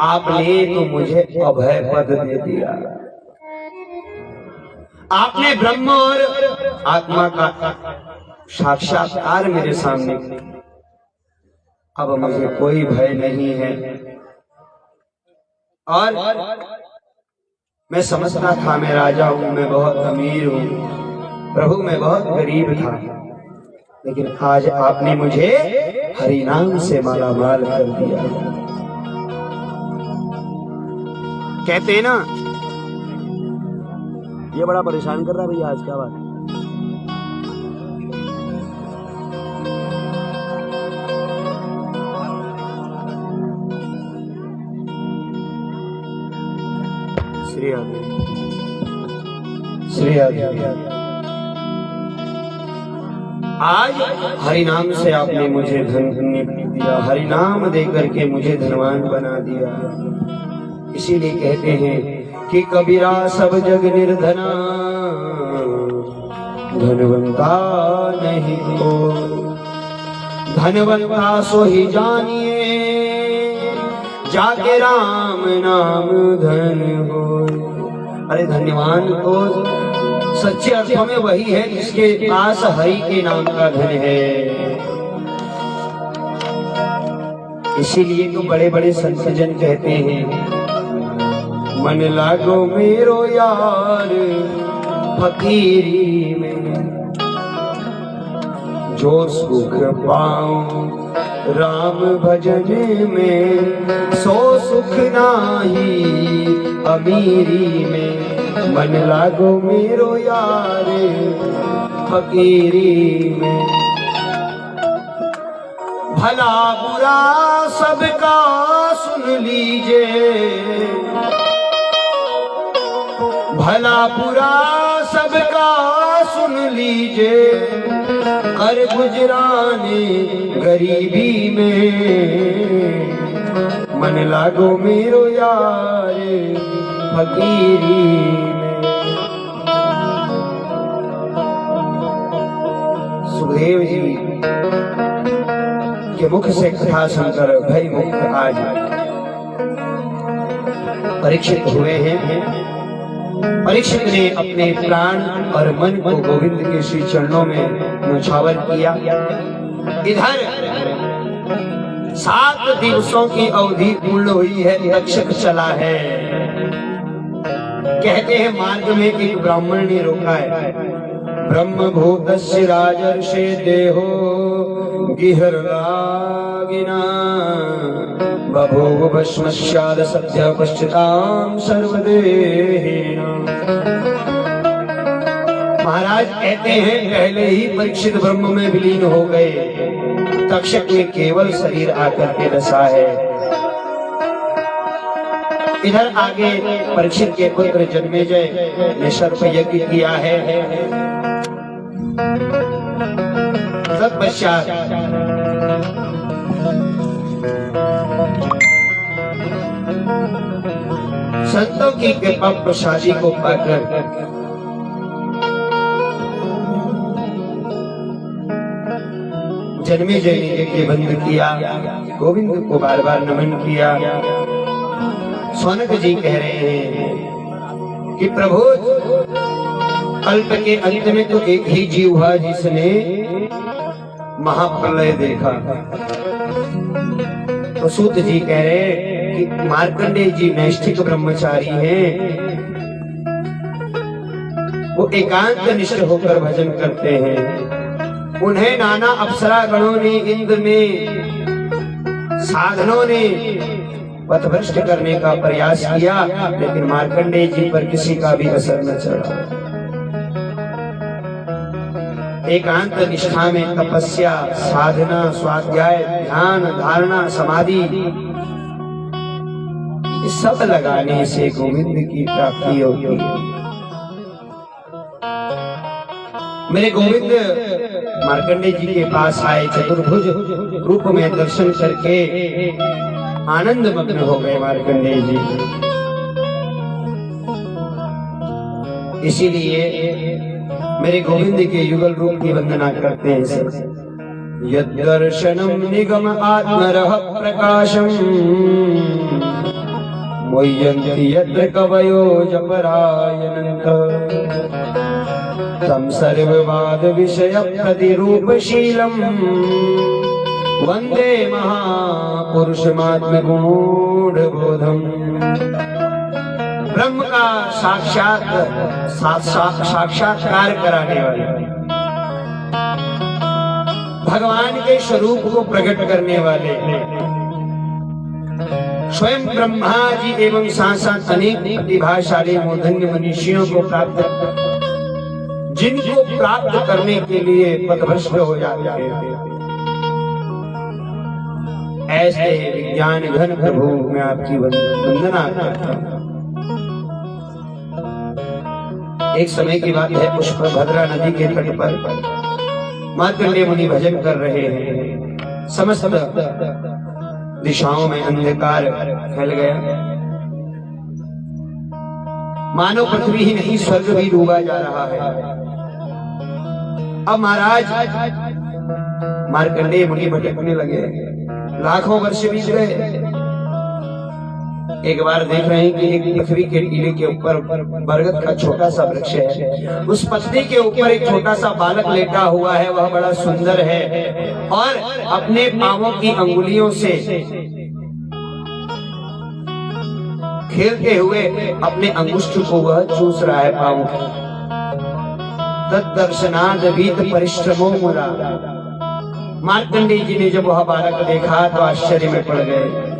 Speaker 1: आपने तो मुझे अभय पद दे दिया, आपने ब्रह्म और आत्मा का साक्षात्कार मेरे सामने किया। अब मुझे कोई भय नहीं है। और मैं समझता था मैं राजा हूं, मैं बहुत अमीर हूं, प्रभु मैं बहुत गरीब था, लेकिन आज आपने मुझे हरि नाम से मालामाल कर दिया। कहते हैं ना, ये बड़ा परेशान कर रहा है भैया आज क्या बात। श्री आदि श्री आदि आज हरि नाम से आपने मुझे धन्य दिया, हरि नाम देकर के मुझे धनवान बना दिया। इसीलिए कहते हैं कि कबीरा सब जग निर्धना धनवंता नहीं हो, धनवंता सो ही जानिए जाके राम नाम धन हो। अरे धन्यवान तो सच्चे अर्थों में वही है जिसके पास हरि के नाम का धन है। इसीलिए तो बड़े बड़े संत जन कहते हैं, मन लागो मेरो यार फकीरी में, जो सुख पाऊं राम भजन में, सो सुख नाही अमीरी में। मन लागो मेरो यार फकीरी में, भला बुरा सबका सुन लीजिए, भला बुरा सबका सुन लीजिए, कर गुजराने गरीबी में। मन लागो मेरो यार फकीरी में। सुखदेव जी के मुख से कथा सुनकर भय मुक्त आज परीक्षित हुए हैं। परीक्षित ने अपने प्राण और मन को गोविंद के श्री चरणों में न्यौछावर किया। इधर 7 दिवसों की अवधि पूर्ण हुई है, तक्षक चला है। कहते हैं मार्ग में एक ब्राह्मण ने रोका है, ब्रह्म भूतस्य राजर्षे देहो गिहरलागिना, बभूव भस्मस्याद सद्य पश्चिताम सर्वदेहिना। महाराज कहते हैं पहले ही परीक्षित ब्रह्म में विलीन हो गए, तक्षक ने केवल शरीर आकर के बसा है। इधर आगे परीक्षित के पुत्र जन्मेजय ने सर्प यज्ञ किया है। तत्पश्चात संतों की कृपा प्रसादी को पाकर जन्मेजय ने यज्ञ बंद किया, गोविंद को बार बार नमन किया। सौनक जी कह रहे हैं कि प्रभु कल्प के अंत में तो एक ही जीव हुआ जिसने महाप्रलय देखा। तो सूत जी कह रहे हैं कि मार्कंडेय जी नैष्ठिक ब्रह्मचारी हैं, वो एकांत निष्ठ होकर भजन करते हैं। उन्हें नाना अप्सरा गणों ने, इंद्र ने, साधनों ने पथभ्रष्ट करने का प्रयास किया, लेकिन मार्कंडेय जी पर किसी का भी असर न चढ़ा। एकांत निष्ठा में तपस्या, साधना, स्वाध्याय, ध्यान, धारणा, समाधि, ये सब लगाने से गोविंद की प्राप्ति होती है। मेरे गोविंद मार्कंडेय जी के पास आए, चतुर्भुज रूप में दर्शन करके आनंद मग्न हो गए मार्कंडेय जी। इसीलिए मेरे गोविंद के युगल रूप की वंदना करते हैं सब। यद्दर्शनम निगम आत्मरः प्रकाशम मुह्यन्ति यत्र कवयो जपरायनन्त तम सर्ववाद विषय प्रतिरूपशीलम वंदे महापुरुषमात्म गूढ़बोधम। ब्रह्म का साक्षात्कार कराने वाले, भगवान के स्वरूप को प्रकट करने वाले, स्वयं ब्रह्मा जी एवं साथ अनेक प्रतिभाशाली मूर्धन्य मनुष्यों को प्राप्त, जिनको प्राप्त करने के लिए पथभ्रष्ट हो जाते हैं, ऐसे विज्ञान घन प्रभु मैं आपकी वंदना करता हूँ। एक समय की बात है, पुष्पभद्रा नदी के तट पर मार्कंडेय मुनि भजन कर रहे हैं। समस्त दिशाओं में अंधकार फैल गया, मानो पृथ्वी ही नहीं स्वर्ग भी डूबा जा रहा है। अब महाराज मार्कंडेय मुनि भटकने लगे, लाखों वर्ष बीत गए। एक बार देख रहे हैं कि एक पृथ्वी के टीले के ऊपर बरगद का छोटा सा वृक्ष है, उस पत्ती के ऊपर एक छोटा सा बालक लेटा हुआ है, वह बड़ा सुंदर है और अपने पांवों की अंगुलियों से खेलते हुए अपने अंगुष्ठ को वह चूस रहा है पांव की। तद्दर्शनाद वीत परिश्रमो मुरा। मार्कंडेय जी ने जब वह बालक देखा तो आश्चर्य में पड़ गए,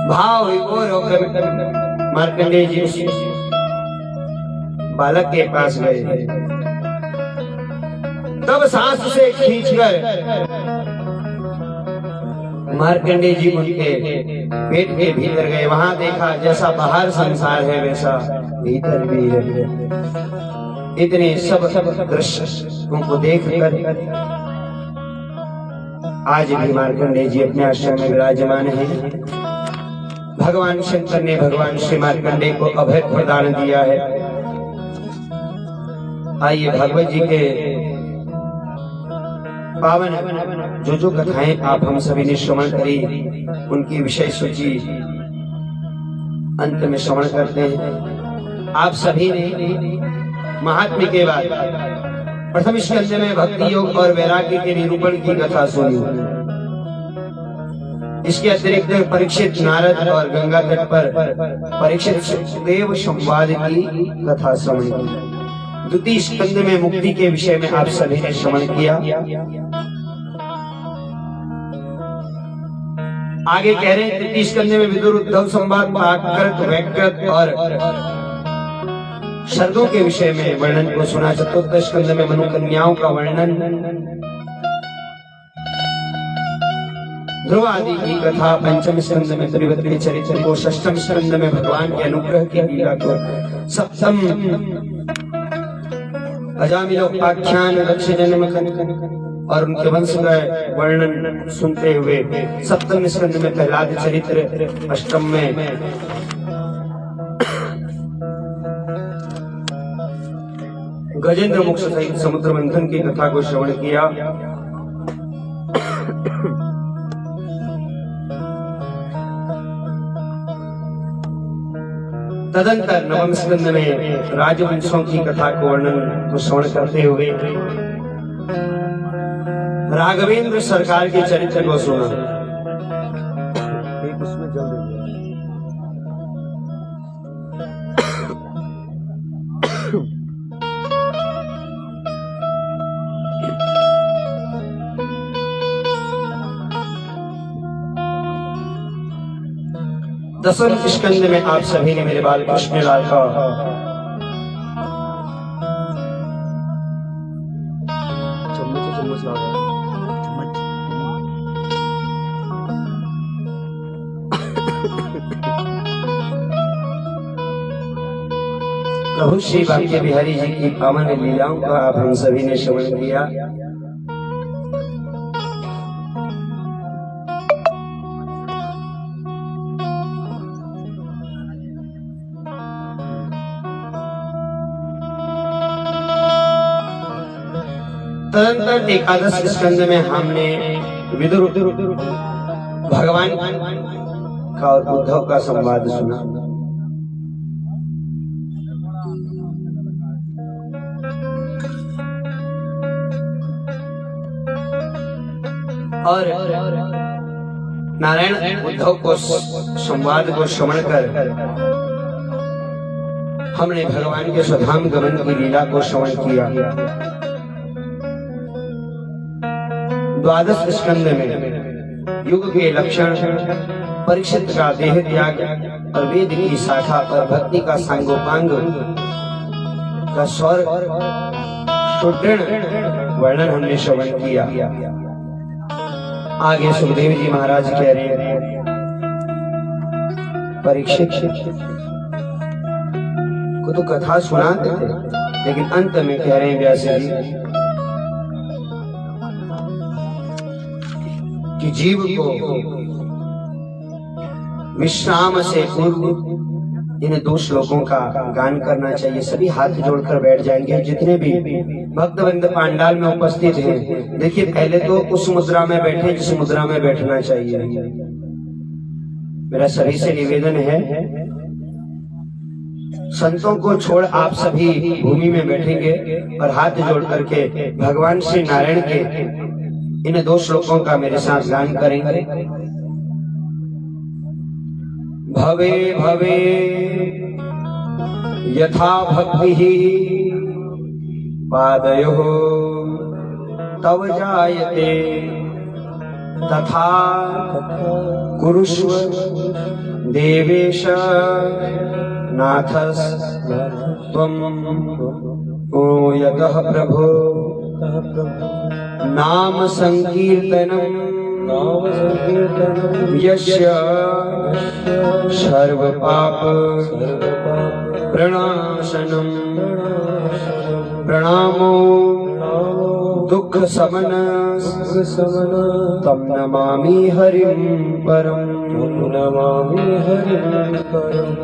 Speaker 1: भाव विभोर होकर मार्कंडेय जी उस बालक के पास गए। तब सांस से खींचकर मार्कंडेय जी उनके पेट के भीतर गए। वहां देखा जैसा बाहर संसार है वैसा भीतर भी है। इतने सब दृश्यों को देखकर आज भी मार्कंडेय जी अपने आश्रम में विराजमान हैं। भगवान शंकर ने भगवान श्री मार्कंडेय को अभय प्रदान दिया है। आइए भागवत जी के पावन जो कथाएं आप हम सभी ने श्रवण करी, उनकी विषय सूची अंत में श्रवण करते हैं। आप सभी ने महात्म्य के बाद प्रथम स्कंद में भक्ति योग और वैराग्य के निरूपण की कथा सुनी। इसके अतिरिक्त परीक्षित नारद और गंगा तट पर परीक्षित सुखदेव संवाद की कथा श्रवण की। द्वितीय स्कंद में मुक्ति के विषय में आप सभी ने श्रवण किया। आगे कह रहे हैं तृतीय स्कंद में विदुर उद्धव संवाद, प्राकृत, वैकृत और शर्दों के विषय में वर्णन को सुना। चतुर्थ स्कंद में मनु कन्याओं का वर्णन, ध्रुव आदि की कथा। पंचम स्कंद में त्रिवत्नी चरित्र को, षष्ठम स्कंद में भगवान के अनुग्रह की लीला को, सप्तम अजामिलोपाख्यान रक्ष जन्म और उनके वंश का वर्णन सुनते हुए सप्तम स्कंद में प्रहलाद चरित्र, अष्टम में गजेंद्र मोक्ष सहित समुद्र मंथन की कथा को श्रवण किया। तदंतर नवम स्कंद में राजवंशों की कथा को वर्णन को श्रवण करते हुए राघवेंद्र सरकार के चरित्र को सुना। उसमें दसम स्कंद में आप सभी ने मेरे बाल कृष्ण लाल का प्रभु श्री बांके बिहारी जी की पावन लीलाओं का आप हम सभी ने श्रवण किया। तदंतर एकादश स्कंद में हमने विदुर भगवान का और उद्धव का संवाद सुना। और नारायण उद्धव को संवाद को श्रवण कर हमने भगवान के स्वधाम गमन की लीला को श्रवण किया। द्वादश स्कंद में युग के लक्षण, परीक्षित का देह त्याग और वेद की शाखा और भक्ति का सांगोपांग का स्वर सुदृढ़ वर्णन हमने श्रवण किया। आगे सुखदेव जी महाराज कह रहे हैं, परीक्षित को तो कथा सुनाते थे, लेकिन अंत में कह रहे हैं व्यास जी कि जीव को विश्राम से पूर्व इन दो श्लोकों का गान करना चाहिए। सभी हाथ जोड़कर बैठ जाएंगे जितने भी भक्तवृंद पांडाल में उपस्थित हैं। देखिए, पहले तो उस मुद्रा में बैठे जिस मुद्रा में बैठना चाहिए। मेरा सभी से निवेदन है, संतों को छोड़ आप सभी भूमि में बैठेंगे और हाथ जोड़ करके भगवान श्री नारायण के इन दो श्लोकों का मेरे साथ गान करेंगे। भवे भवे यथा भक्ति पादयोः तव जायते तथा कुरुष्व देवेश नाथस त्वं यतः प्रभो नाम संकीर्तनम् यस्य सर्व पाप प्रणाशनम् प्रणामो दुख समन तम नमामि हरिं परम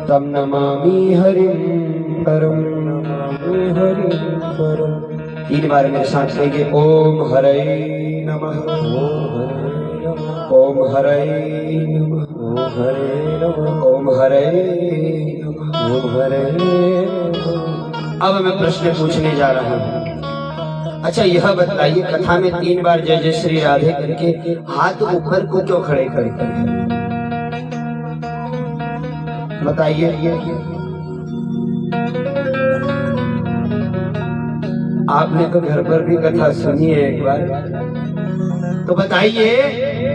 Speaker 1: तम नमामि हरिं परम। तीन बार मेरे साथ कहेंगे, ओम हरे नमः, ओम हरे नमः, ओम हरे नमः, ओम हरे। अब मैं प्रश्न पूछने जा रहा हूँ। अच्छा, यह बताइए, कथा में 3 बार जय जय श्री राधे करके हाथ ऊपर को क्यों खड़े करते हैं? बताइए। आपने तो घर पर भी कथा सुनी है एक बार, तो बताइए,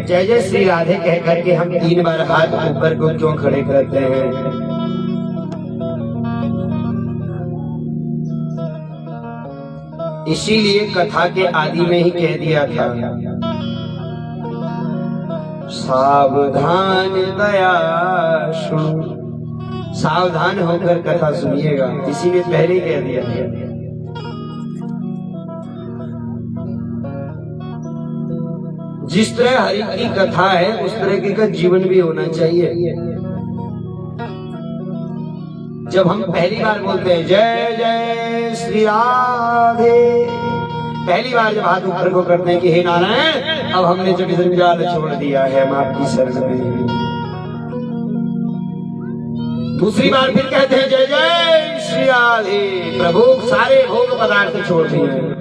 Speaker 1: जय जय श्री राधे कह करके हम 3 बार हाथ ऊपर को क्यों खड़े करते हैं? इसीलिए कथा के आदि में ही कह दिया था, सावधान दया सुनो, सावधान होकर कथा सुनिएगा, इसीलिए पहले ही कह दिया था। जिस तरह हरि की कथा है उस तरह का जीवन भी होना चाहिए। जब हम पहली बार बोलते हैं जय जय श्री राधे, पहली बार जब हाथ ऊपर को करते हैं कि हे नारायण, अब हमने जग जंजाल छोड़ दिया है, हम आपकी शरण में। दूसरी बार फिर कहते हैं जय जय श्री राधे, प्रभु सारे भोग पदार्थ छोड़ दिए।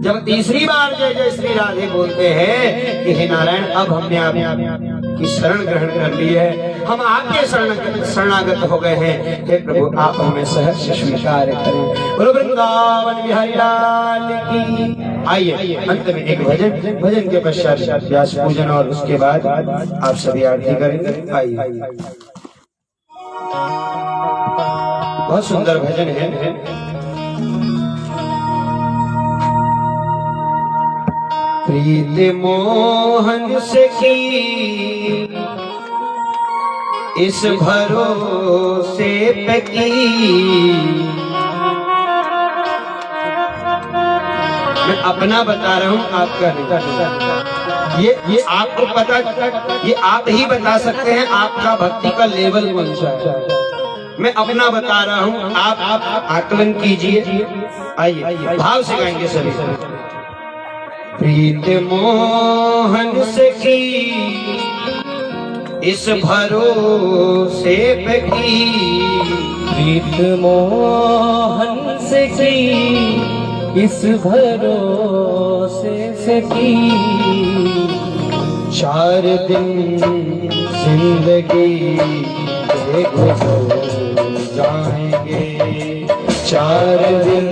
Speaker 1: जब तीसरी बार जय जय श्री राधे बोलते हैं कि हे नारायण, अब हमने आपकी शरण ग्रहण कर ली है, हम आपके शरणागत हो गए हैं, हे प्रभु आप हमें सहर्ष स्वीकार करें। बोलो वृंदावन बिहारी लाल की। आइए अंत में एक भजन, भजन के पश्चात व्यास पूजन और उसके बाद आप सभी आरती करेंगे। आइए, बहुत सुंदर भजन है। प्रीत मोहन से की इस भरोसे पे की, मैं अपना बता रहा हूँ, आपका नहीं। ये आपको पता, ये आप ही बता सकते हैं आपका भक्ति का लेवल कौन सा है। मैं अपना बता रहा हूँ, आप आकलन कीजिए। आइए भाव से गाएंगे सभी। प्रीत मोहन से की इस भरोसे पे की,
Speaker 2: प्रीत मोहन से की इस भरोसे से की,
Speaker 1: 4 दिन जिंदगी के गुजर जाएंगे,
Speaker 2: 4 दिन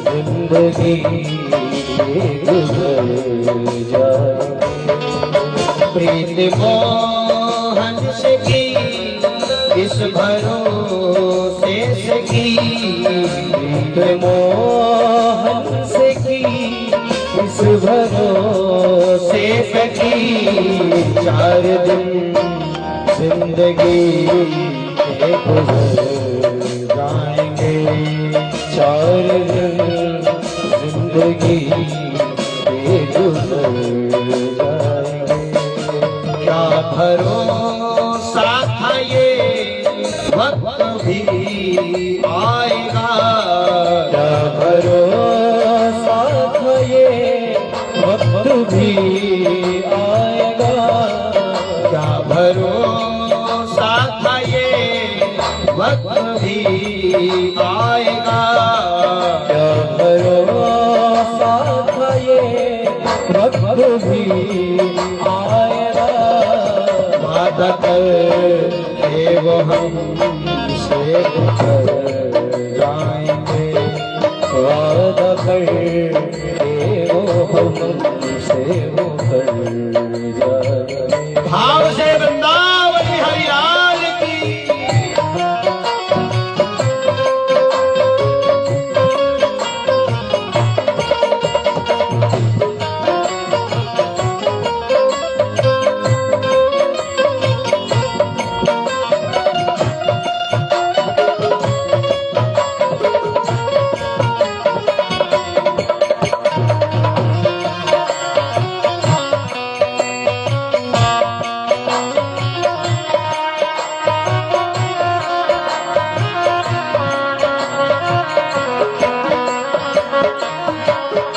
Speaker 2: जिंदगी के गुजर जाएंगे।
Speaker 1: प्रीत मोहन से की इस भरोसे से की,
Speaker 2: प्रीत मोहन से की इस भरोसे से की,
Speaker 1: 4 दिन जिंदगी के गुजर जाएंगे,
Speaker 2: 4 दिन जिंदगी के गुजर जाएंगे।
Speaker 1: क्या भरोसा था ये वक्त भी आएगा,
Speaker 2: क्या भरोसा था ये वक्त भी आएगा,
Speaker 1: क्या भरोसा था ये वक्त भी आएगा,
Speaker 2: क्या भरोसा था ये वक्त भी आएगा।
Speaker 1: वादा कर वो हमसे उतर जाएंगे,
Speaker 2: वादा कर वो हमसे उतर जाएंगे।
Speaker 1: भाव से वृंदावन बिहारी लाल की।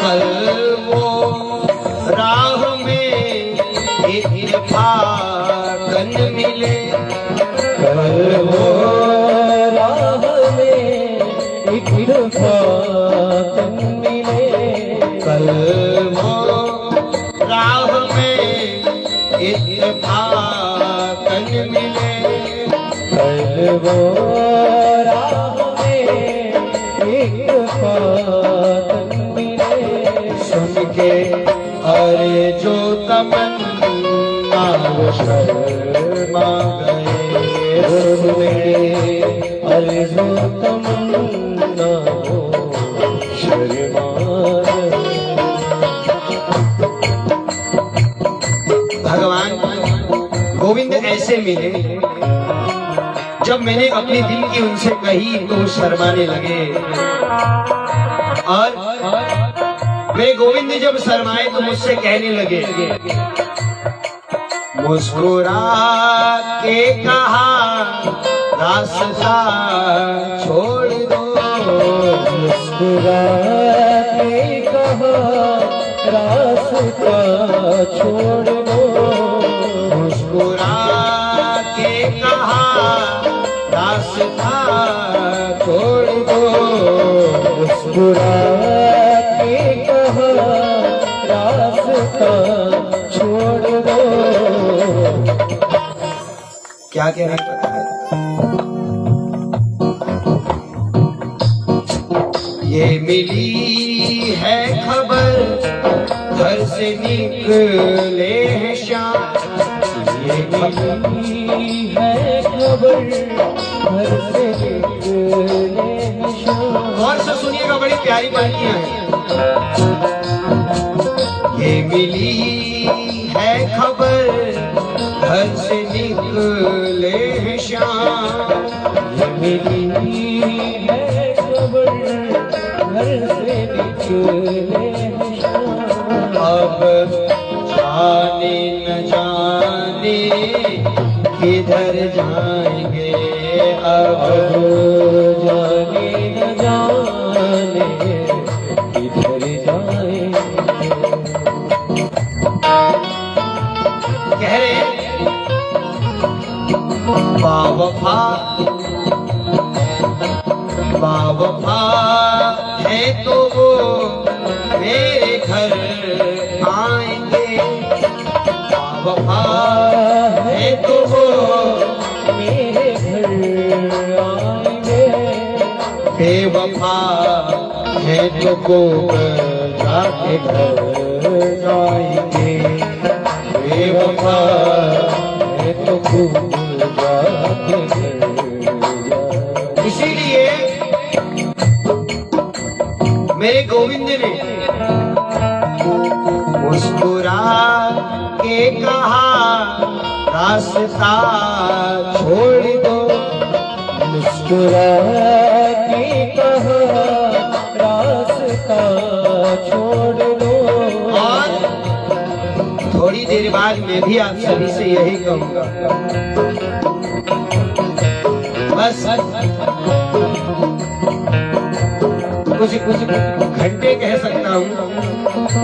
Speaker 1: कल वो राह में इत्तेफाकन मिले,
Speaker 2: कल वो राह में इत्तेफाकन मिले,
Speaker 1: कल वो राह में इत्तेफाकन मिले,
Speaker 2: कल वो राह में इत्तेफाकन मिले।
Speaker 1: सुन के अरे जो तमन्ना वो शर्मा गए,
Speaker 2: सुन के अरे जो तमन्ना वो शर्मा गए।
Speaker 1: भगवान गोविंद ऐसे मिले, जब मैंने अपने दिल की उनसे कही तो शर्माने लगे, और मेरे गोविंद जब शर्माए तो मुझसे कहने लगे, मुस्कुरा के कहा रास्ता छोड़ दो,
Speaker 2: मुस्कुरा के कहा रास्ता छोड़ दो,
Speaker 1: मुस्कुरा के कहा रास्ता छोड़ दो,
Speaker 2: मुस्कुरा के कहा रास्ता छोड़ दो।
Speaker 1: क्या कह रहे हैं पता है? ये मिली है खबर घर से निकले हैं श्याम।
Speaker 2: ये मिली है खबर घर से निकले हैं श्याम।
Speaker 1: और से सुनिएगा, बड़ी प्यारी पंक्तियां हैं। ये मिली है खबर घर से निकले हैं श्याम।
Speaker 2: ये मिली है खबर घर से निकले हैं श्याम।
Speaker 1: अब जाने न जाने किधर जाएंगे, अब
Speaker 2: जाने न जाने किधर जाएंगे।
Speaker 1: कह रहे बावफा बावफा है तो वो मेरे घर आएंगे। बावफा है तो वो
Speaker 2: मेरे घर आएंगे।
Speaker 1: बेवफा है तो को जाके घर जाएंगे। बेवफा
Speaker 2: है तो खूब जाके घर जाएंगे।
Speaker 1: इसीलिए मेरे गोविंद ने मुस्कुरा के कहा रास्ता छोड़ दो।
Speaker 2: मुस्कुरा के कहा रास्ता छोड़ दो।
Speaker 1: और थोड़ी देर बाद मैं भी आप सभी से यही कहूंगा, बस कुछ घंटे कह सकता हूँ।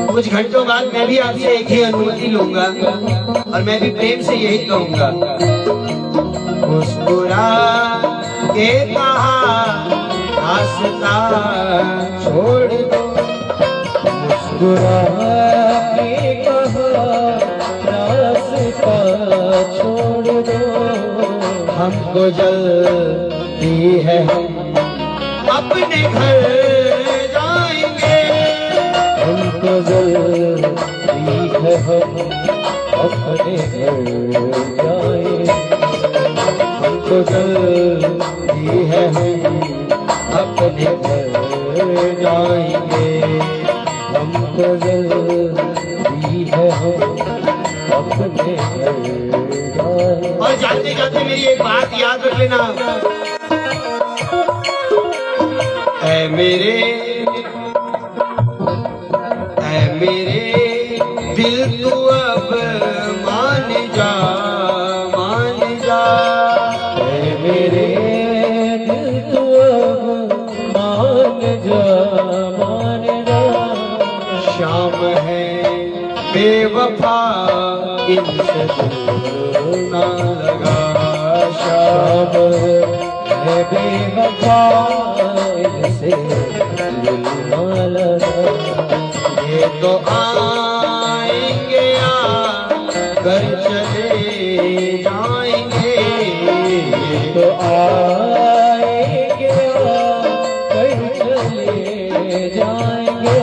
Speaker 1: कुछ घंटों बाद मैं भी आपसे एक ही अनुमति लूंगा और मैं भी प्रेम से यही कहूंगा, मुस्कुरा के कहा रास्ता छोड़ दो।
Speaker 2: मुस्कुरा के कहा रास्ता छोड़ दो।
Speaker 1: हमको जल्दी है, हम अपने घर जाएंगे।
Speaker 2: हमको जल्दी है, हम अपने घर जाएंगे।
Speaker 1: हमको जल्दी है, हम अपने घर जाएंगे।
Speaker 2: हमको जल्दी है, हम अपने घर जाएंगे।
Speaker 1: और जाते जाते मेरी एक बात याद रख लेना, ऐ मेरे दिल तू अब मान जा, मान जा।
Speaker 2: ऐ मेरे दिल तू अब मान जा, मान जा।
Speaker 1: शाम है बेवफा इनसे दिल ना लगा।
Speaker 2: शाम है बेवफा इनसे दिल ना लगा।
Speaker 1: ये तो आएंगे आकर चले जाएंगे। ये
Speaker 2: तो आएंगे आकर चले जाएंगे।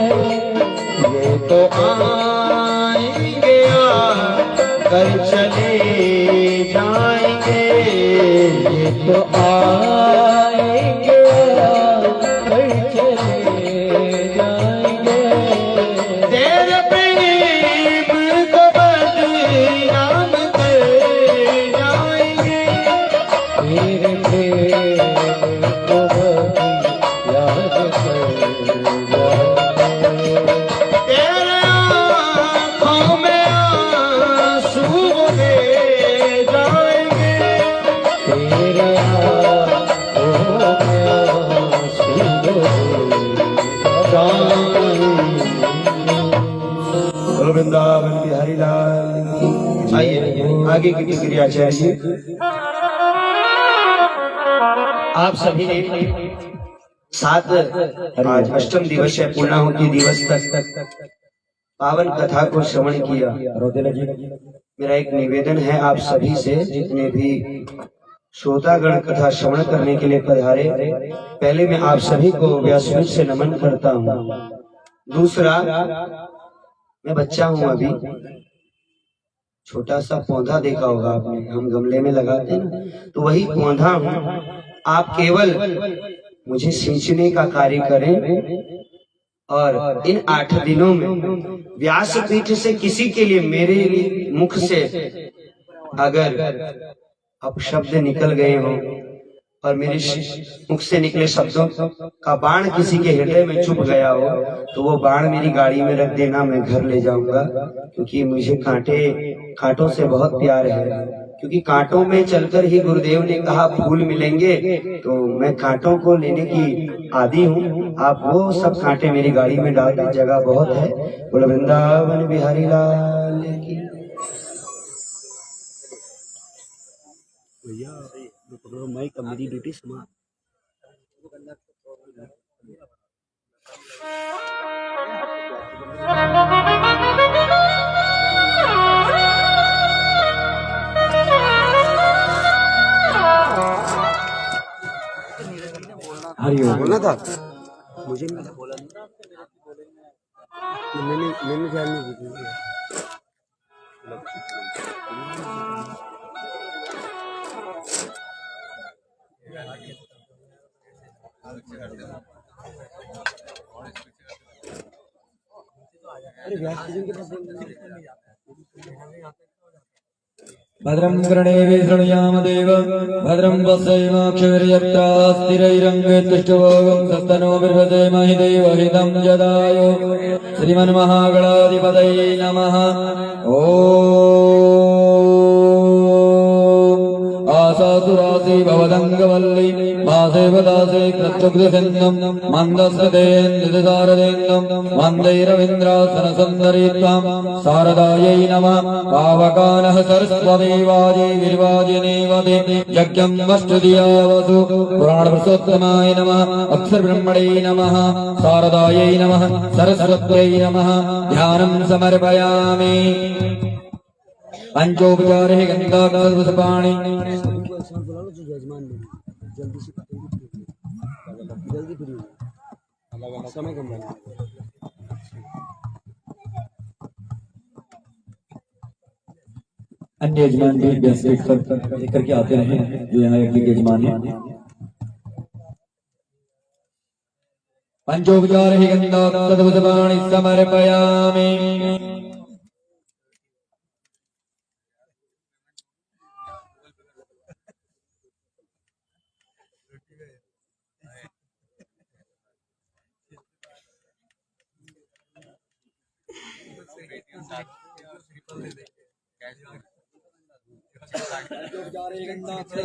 Speaker 1: ये तो आएंगे आकर चले जाएंगे।
Speaker 2: ये तो आएंगे आकर चले जाएंगे।
Speaker 1: तेरे प्रेम को बदनाम कर जाएंगे।
Speaker 2: तेरे प्रेम को भी याद कर जाएंगे।
Speaker 1: तेरे आँखों में आंसू ले जाएंगे।
Speaker 2: तेरे आँखों में आंसू
Speaker 1: बोलो वृंदावन बिहारी लाल। आइए आगे की प्रतिक्रिया जी। आप सभी ने सात आज अष्टम दिवस है पूर्णाहुति दिवस तक पावन कथा को श्रवण किया। मेरा एक निवेदन है आप सभी से, जितने भी श्रोतागण कथा श्रवण करने के लिए पधारे, पहले मैं आप सभी को व्यासपीठ से नमन करता हूँ। दूसरा, मैं बच्चा हूं अभी, छोटा सा पौधा देखा होगा आपने, हम गमले में लगाते हैं ना, तो वही पौधा हूं। आप केवल मुझे सींचने का कार्य करें और इन 8 दिनों में व्यासपीठ से किसी के लिए मेरे मुख से अगर अपशब्द निकल गए हो और मेरे मुख से निकले शब्दों का बाण किसी के हृदय में चुभ गया हो, तो वो बाण मेरी गाड़ी में रख देना, मैं घर ले जाऊंगा। क्योंकि मुझे कांटों से बहुत प्यार है, क्योंकि कांटों में चलकर ही गुरुदेव ने कहा फूल मिलेंगे, तो मैं कांटों को लेने की आदी हूँ। आप वो सब कांटे मेरी गाड़ी में डाल दें, जगह बहुत है। बोल वृंदावन बिहारी लाल की। भैया मैं मेरी ड्यूटी समाप्त।
Speaker 2: हरिओम।
Speaker 1: बोलना था मुझे, मैंने बोला मैंने ध्यान नहीं दिया।
Speaker 2: भद्रं कर्णेभिः शृणुयाम देव, भद्रं पश्येमाक्षभिर्यत्राः स्थिरैरङ्गे तुष्टुभोगं सस्तनो बिभ्रतेमहि देवहितं जदायो। श्रीमन्महागणाधिपतये नमः। ॐ आशासुरासि भवदङ्गवल्ली मासेवदासे कृत्युग्धसिन्धुं मन्दस्मितेन्दुतिसारदेन्दुं वन्दे रवीन्द्रासनसुन्दरीत्वां शारदायै नमः। पावकानः सरस्वती वाजे विर्वाजिनीवते यज्ञमष्टदियावसु पुराणपुरुषोत्तमाय नमः। अक्षरब्रह्मणे नमः। शारदायै नमः। सरस्वत्यै नमः। ध्यानं समर्पयामि। पंचोपचारे गंधाक्षरपुष्पाणि। अन्य यजमान भी व्यासपीठ पर लेकर के आते रहे, जो यहाँ यज्ञ के यजमान है। पंचोपचारे गंधाक्षरपुष्पाणि समर्पयामि।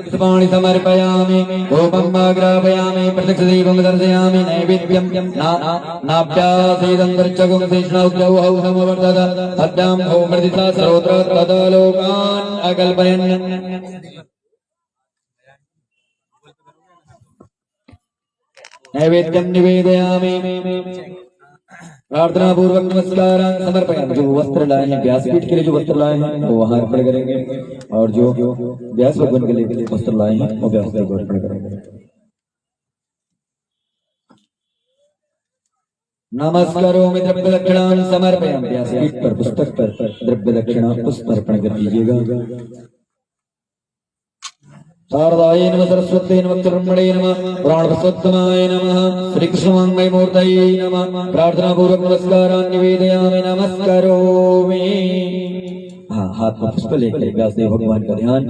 Speaker 2: पुष्पाणि समर्पयामि। धूपम् आग्रापयामि। प्रत्यक्षदीपं दर्शयामि। नैवेद्यं नाभ्यासीदं दर्शकुं कृष्णौद्यौः समवर्तत अद्यां भौमृदिता सर्वत्र तदा लोकान् अकल्पयन्। नैवेद्यं निवेदयामि। प्रार्थना पूर्वक नमस्कार समर्पयामि। जो वस्त्र लाए हैं व्यासपीठ के लिए, जो वस्त्र लाए हैं वो वहां अर्पण करेंगे, और जो व्यास भगवान के लिए वस्त्र लाए हैं वो व्यास देव को अर्पण करेंगे। नमस्कारोमि द्रव्य दक्षिणां समर्पयामि। व्यासपीठ पर पुस्तक पर द्रव्य दक्षिणा पुष्प अर्पण कर दीजिएगा। शारदाय नमः। सरस्वती नमः। ब्रह्मणे नमः। पुराणपुरुषोत्तमाय नमः। श्री कृष्णमंगल मूर्तये नमः। प्रार्थना पूर्वक नमस्कारान् निवेदयामि। नमस्कारोमि। हाँ, हाथ में पुष्प लेकर व्यासदेव भगवान का ध्यान।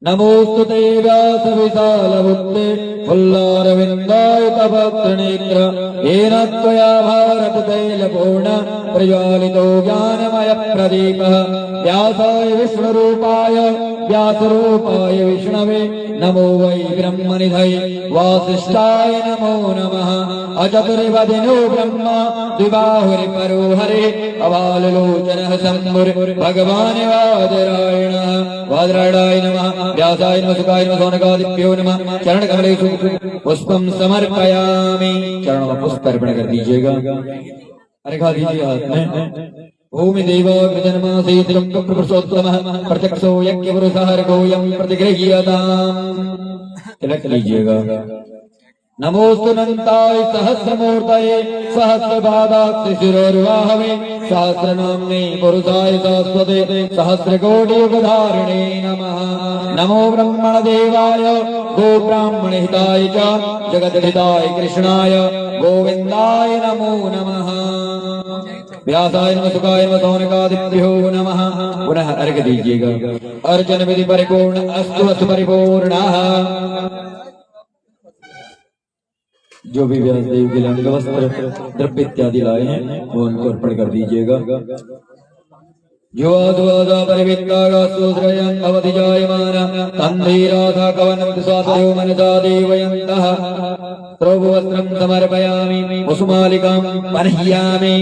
Speaker 2: नमोस्तुते व्यास विशाल बुद्धे फुल्लारविन्दायित भक्तनेत्र येन त्वया भारत तैलपूर्ण प्रज्वालितो ज्ञानमय प्रदीपः। व्यासाय विष्णुरूपाय व्यासरूपाय विष्णवे नमो वै ब्रह्मनिधये वासिष्ठाय नमो नमः। अचतुर्वदिनो ब्रह्मा द्विबाहुरिपरो हरे अबाललोचनः शम्भुर्भगवान् वादरायणः। वादरायणाय नमः। व्यासाय नमः। सुखाय नमः। सौनकादिभ्यो नमः। चरणकमलेषु पुष्पं समर्पयामि। चरणों में पुष्प अर्पण कर दीजिएगा। अर्घा दीजिए हाथ में। भूमि देवाग्रजन्मासीत्रं पुरुषोत्तमः प्रत्यक्षो यज्ञपुरुषः गोयं प्रतिगृह्यताम्। तिलक लीजिएगा।
Speaker 3: नमोस्तुनन्ताय सहस्रमूर्तये सहस्रपादाक्षि शिरोर्वाहवे सहस्रनाम्ने पुरुषाय सरस्वते सहस्रकोटियुगधारिणे नमः। नमो ब्रह्मणदेवाय गोब्राह्मणहिताय च जगद्हिताय कृष्णाय गोविन्दाय नमो नमः। व्यासाय नमः सुखाय नमः सौनकादिभ्यो नमः। पुनः अर्घ दीजिएगा। अर्चन विधि परिपूर्ण अस्तु अस्तु परिपूर्णः। जो भी व्यासदेव के लिए अंग वस्त्र द्रव्य इत्यादि लाए हैं वो उनको अर्पण कर दीजिएगा। जो आद्वादा परिवित्तागा सूत्रयं अवधि जायमान तन्धीराधा कवनं स्वादयो मनसा देवयन्तः प्रभुवस्त्रं समर्पयामि वसुमालिकां पनह्यामि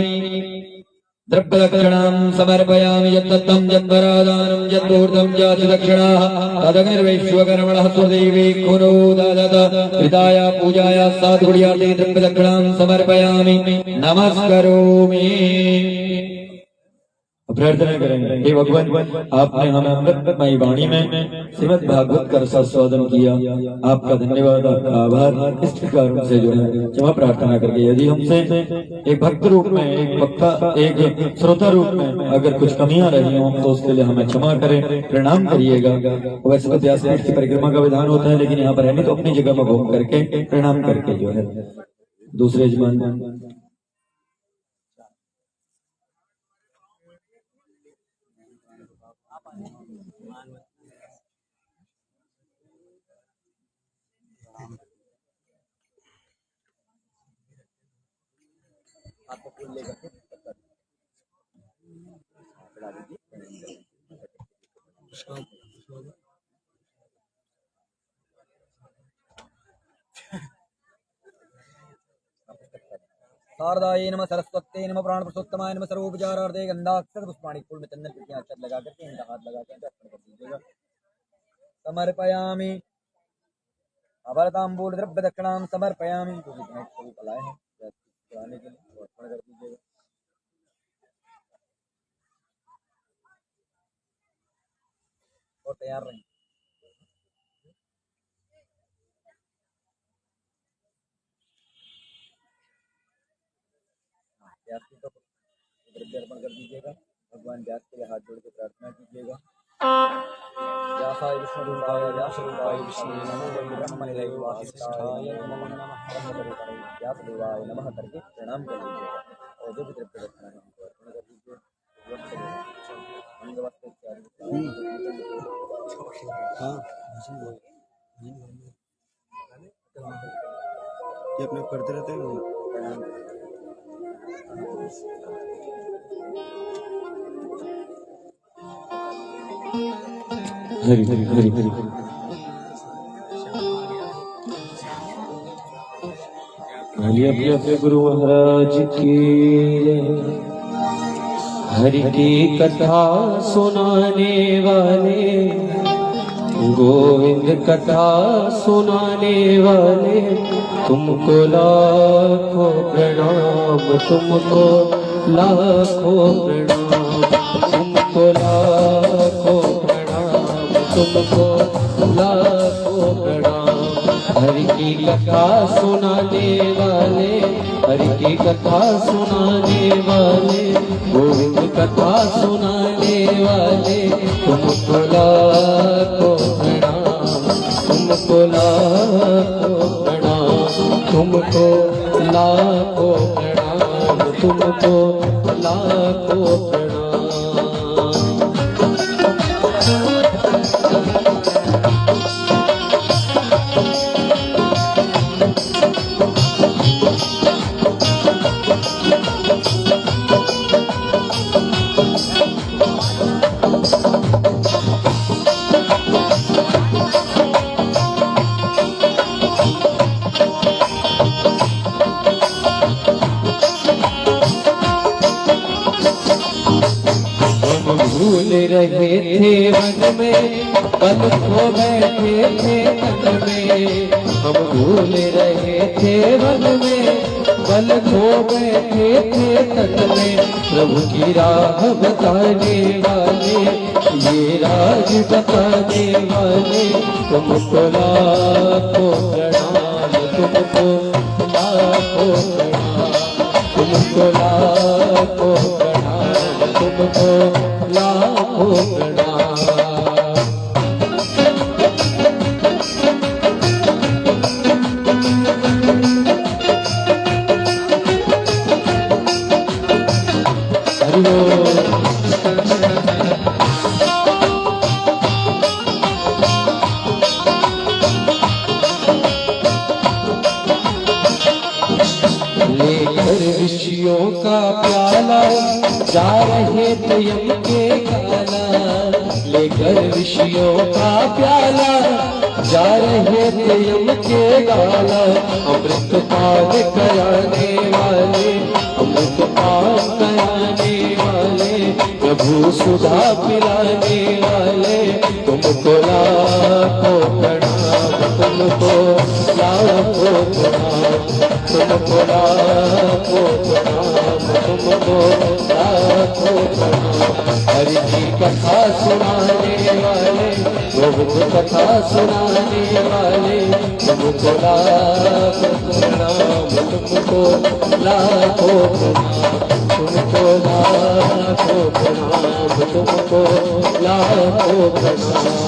Speaker 3: द्रव्यदक्षिणां समर्पयामि यत्तत्तं यद्वरादानं यद्दूर्तं च दक्षिणाः तदग्निर्वैश्वकर्मणः स्वदेवी कुरु ददत कृताय पूजाय साधुर्याते द्रव्यदक्षिणां समर्पयामि नमस्करोमि। प्रार्थना करेंगे, हे भगवान आपने हमें अमृतमयी वाणी में श्रीमद् भागवत का रसास्वादन किया, आपका धन्यवाद, आपका आभार। इस प्रकार से जो है क्षमा प्रार्थना करके यदि हमसे एक भक्त रूप में एक वक्ता एक श्रोता रूप में अगर कुछ कमियां रही हों तो उसके लिए हमें क्षमा करें, प्रणाम करिएगा। वैसे तो व्यासपीठ की परिक्रमा का विधान होता है, लेकिन यहाँ पर है नहीं तो अपनी जगह में घूम करके प्रणाम करके जो है दूसरे यजमान
Speaker 4: शारदाय नमः सरस्वती नमः प्राण पुरुषोत्तमाय नमः सर्वोपचारार्थे गंधाक्षर पुष्पाणि फूल में चंदन की अक्षत लगा करके इनका हाथ लगा करके अर्पण कर दीजिएगा। समर्पयामि अभरतांबूल द्रव्य दक्षिणां समर्पयामि। जो भी भेंट सभी कलाएं हैं कराने के लिए वो अर्पण कर दीजिएगा। और तैयार रहें। व्यास जी को द्रव्य अर्पण कर दीजिएगा। भगवान व्यास के लिए हाथ जोड़ के प्रार्थना कीजिएगा। व्यासाय विष्णुरूपाय व्यासरूपाय विष्णुवे नमो वै ब्रह्मनिधये वासिष्ठाय नमो नमः ब्रह्मरूपाय व्यासदेवाय नमः करके प्रणाम कर दीजिएगा। और जो भी द्रव्य दक्षिणा है उनको अर्पण कर दीजिए। अंगवस्त्र इत्यादि
Speaker 1: ये अपने करते रहते हैं।
Speaker 4: प्रणाम
Speaker 3: हरि हरि हरि हरि बोलिए अपने अपने गुरु महाराज की जय। हरि की कथा सुनाने वाले गोविंद कथा सुनाने वाले तुमको लाखों प्रणाम, तुमको लाखों प्रणाम, तुमको लाखों प्रणाम, तुमको लाखों प्रणाम। हरि की कथा सुनाने वाले, हरि की कथा सुनाने वाले, गोविंद कथा सुनाने वाले तुमको लाखों प्रणाम, तुमको लाखों प्रणाम, तुमको लाखों प्रणाम, तुमको लाखों प्रणाम। भूल रहे थे वन में पल खो बैठे थे तन में, हम भूल रहे थे वन में पल खो बैठे थे तन में। प्रभु की राह बताने वाले, ये राज बताने वाले तुमको लाखों प्रणाम,
Speaker 2: तुमको लाखों प्रणाम, तुमको लाखों प्रणाम, तुमको लाखों प्रणाम। लेकर ऋषियों का प्याला जा रहे थे यम के गाला, लेकर ऋषियों का प्याला जा रहे थे यम के गाला। अमृत पान कराने वाले, अमृत पान कराने वाले, प्रभु सुधा पिलाने वाले, तुमको लाखों प्रणाम, तुमको लाखों प्रणाम, तुमको लाखों प्रणाम, तुमको लाखों प्रणाम। हरि की कथा सुनाने वाले, गोविंद कथा सुनाने वाले, तुमको लाखों प्रणाम, तुमको लाखों प्रणाम, तुमको लाखों प्रणाम, तुमको लाखों प्रणाम।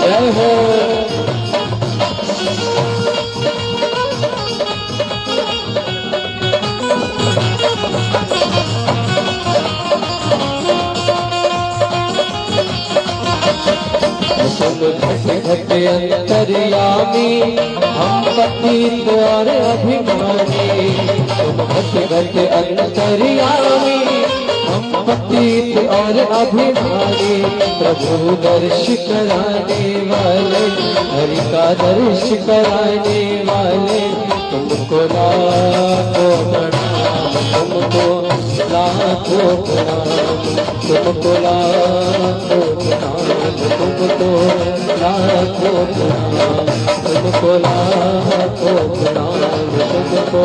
Speaker 2: जय हो। घट अंतर्यामी, हम पतित और अभिमानी, तुम घट अंतर्यामी, हम पतित और अभिमानी, प्रभु दर्श कराने वाले, हरि का दर्श कराने वाले, तुमको लाखों प्रणाम, तुमको लाखों प्रणाम, तुमको लाखों प्रणाम, तुमको लाखों प्रणाम, तुमको लाखों प्रणाम, तुमको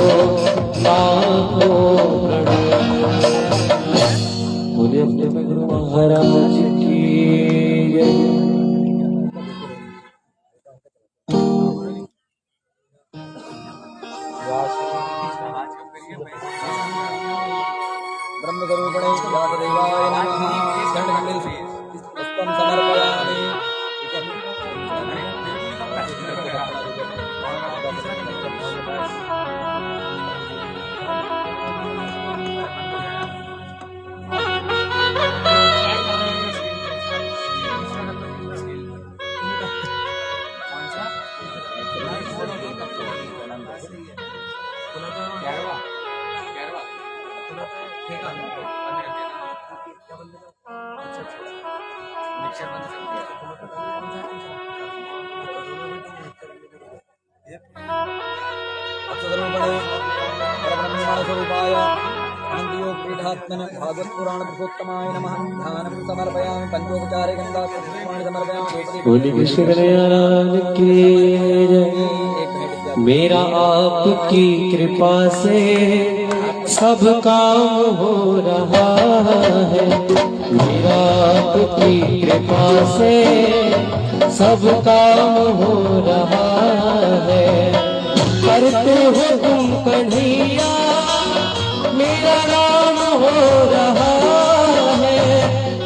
Speaker 2: लाखों प्रणाम। बोले अपने गुरु महाराज की जय।
Speaker 4: ब्रह्मस्वरूपिणे व्यासदेवाय नमः। खंडखंडित पुष्पं समर्पयामि। स्वरूपाय अनंतयोग पीठात्मने भागवत पुराण पुरुषोत्तमाय नमः। ध्यानं समर्पयामि। पंचोपचारे गंगा पुष्पाणि समर्पयामि।
Speaker 2: बोली कृष्ण कन्हैया की जय। मेरा आपकी कृपा से सब काम हो रहा है, मेरा आपकी कृपा से सब काम हो रहा है। करते हो तुम कन्हैया मेरा नाम हो रहा है,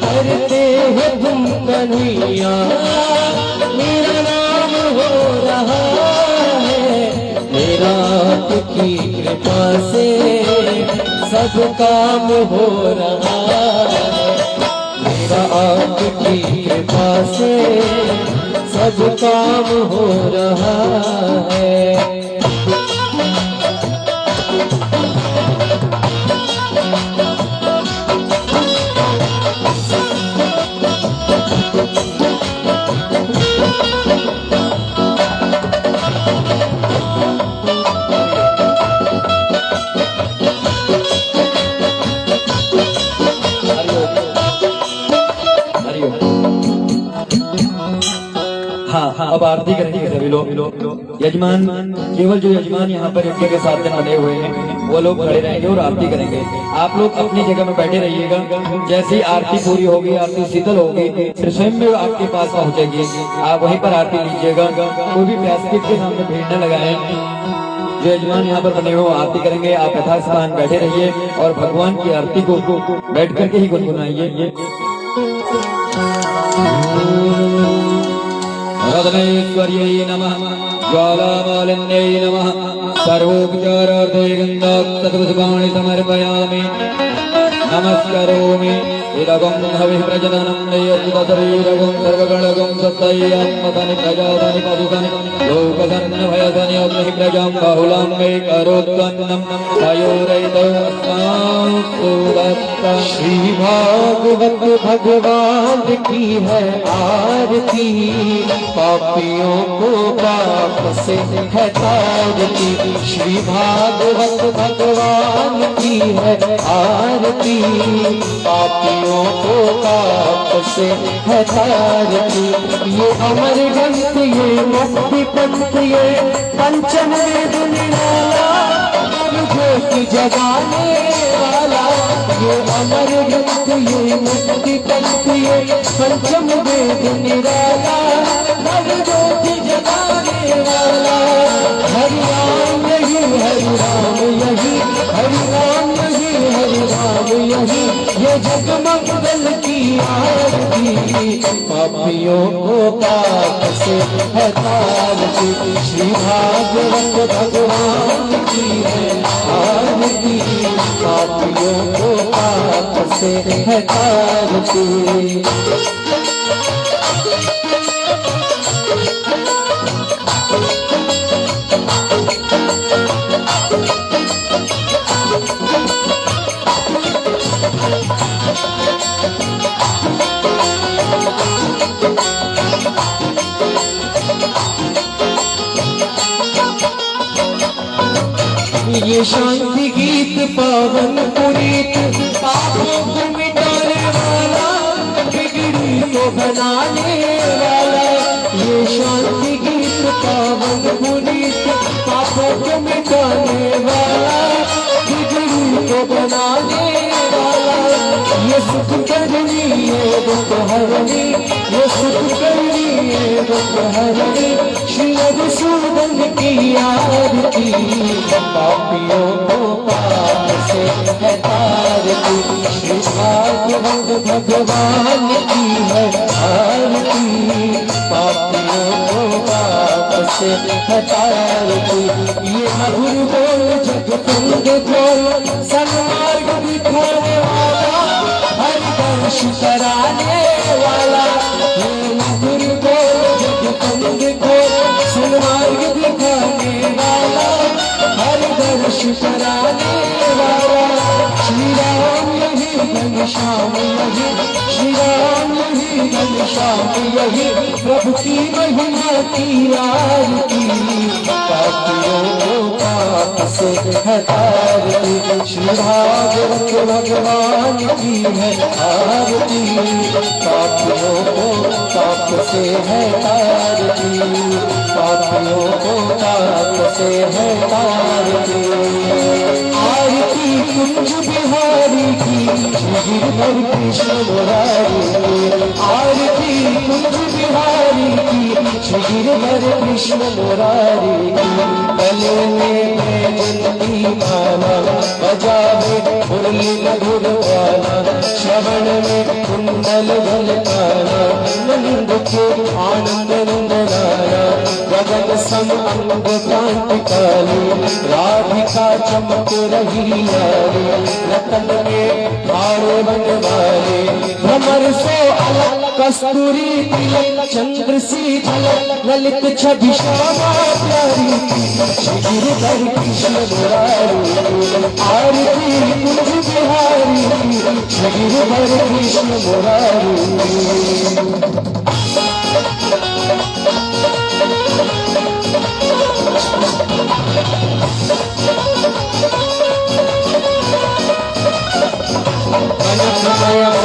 Speaker 2: करते हो तुम कन्हैया मेरा नाम हो रहा है। मेरा आपकी कृपा से सब काम हो रहा है, मेरा आपकी कृपा से सब काम हो रहा है।
Speaker 3: हाँ, अब आरती करेंगे सभी लोग। यजमान, केवल जो यजमान यहाँ पर यज्ञ के साथ बने हुए हैं वो लोग खड़े रहेंगे और आरती करेंगे। आप लोग अपनी जगह में बैठे रहिएगा। जैसे ही आरती पूरी होगी, आरती शीतल होगी, फिर स्वयं में आपके पास पहुंचेगी, आप वहीं पर आरती लीजिएगा। कोई भी प्यास के सामने भीड़ न लगाए। जो यजमान यहाँ पर बने हो आरती करेंगे, आप यथास्थान बैठे रहिए और भगवान की आरती को बैठ करके ही गुनगुनाइए। रत्नेश्वर्यै नमः, ज्वालामालिन्यै नमः, सर्वोपचारार्थे गन्धाक्षतपुष्पाणि समर्पयामि, नमस्करोमि। इदगं हविः प्रजननं नयत्तशरीरगं सर्वगणगं सत्तय्यात्मतनि प्रजातनि पशुतनि लोकसन्नभयतनि अग्निः प्रजां बाहुलां मे करोत्तन्नं तयोरैतौ अस्मास्तु दत्तम्।
Speaker 2: श्री भागवत भगवान की है आरती, पापियों को पाप से है तारती। श्री भागवत भगवान की है आरती, पापियों को पाप से है तारती। ये अमर ग्रंथ, ये मुक्ति पंथ, ये पंचम वेद निराला, ज्योति जगाने वाला। ये अमर ग्रंथ, ये मुक्ति पंथ, ये पंचम वेद निराला, ज्योति जगाने वाला। हरि राम यही, हरि राम यही, हरि राम यही, हरि राम यही, ये जगमंगल की आरती, पापियों को पाप से है तारती। श्री भागवत भगवान की है आरती, पापियों को पाप से है तारती। ये शांति गीत पावन पुनीत, पापों को मिटाने वाला, बिगड़ी को बनाने वाला। ये शांति गीत पावन पुनीत, पापों को मिटाने वाला, बिगड़ी को बनाने वाला। ये सुख करनी है दुख हरनी, ये सुख करनी है दुख हरनी, श्री मधुसूदन की आरती, पापियों को पाप से है तारती। श्री भागवत भगवान की है आरती, पापियों को पाप से है तारती। ये मधुर बोल जग कुंड बोल, सन्मार्ग दिखाने वाला, हरि दर्श कराने वाला। ये मधुर बोल जग कुंड बोल, सन्मार्ग दिखाने वाला, हरि दर्श कराने वाला। श्री राम यही, घनश्याम यही, श्री राम यही, घनश्याम यही, प्रभु की महिमा की आरती, पापियों को पाप से है तारती। श्री भागवत भगवान की है आरती, पापियों को पाप से है तारती, पापियों को पाप से है तारती। आरती कुंज बिहारी की, गिरधर कृष्ण मुरारी की। आरती कुंज बिहारी की, गिरधर कृष्ण मुरारी की। गले में जिंदगी माला, बजावे मुरली मधुर वाला, श्रवण में कुंडल झलकाना, नंद के आनंद नंदनाना, गगन सम अंग कांति काली, राधिका चमक रही लाली, रतन में हारे बनवाले, भ्रमर से अलग कस्तूरी तिलक, चंद्र सी झलक, ललित छवि श्यामा प्यारी, गिरधर कृष्ण मुरारी। आरती कुंज बिहारी, गिरधर कृष्ण मुरारी।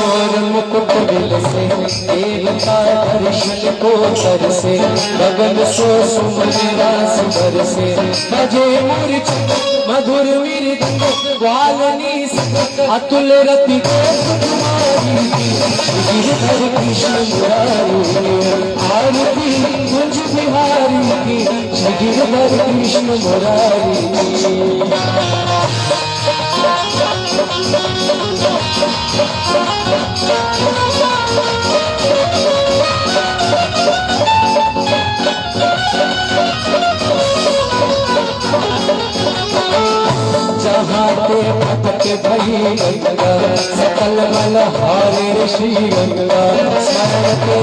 Speaker 2: और मुकुट बिल से देवता दर्शन को तरसे गगन से सुमन रास बरसे बजे मूर्छित मधुर मृदंग ग्वालनी अतुल रति को कुमारी गिरधर कृष्ण मुरारी आरती कुंज बिहारी की गिरधर कृष्ण मुरारी जहाँ ते भटके भई गंगा सकल मल हारे श्री गंगा स्मरण के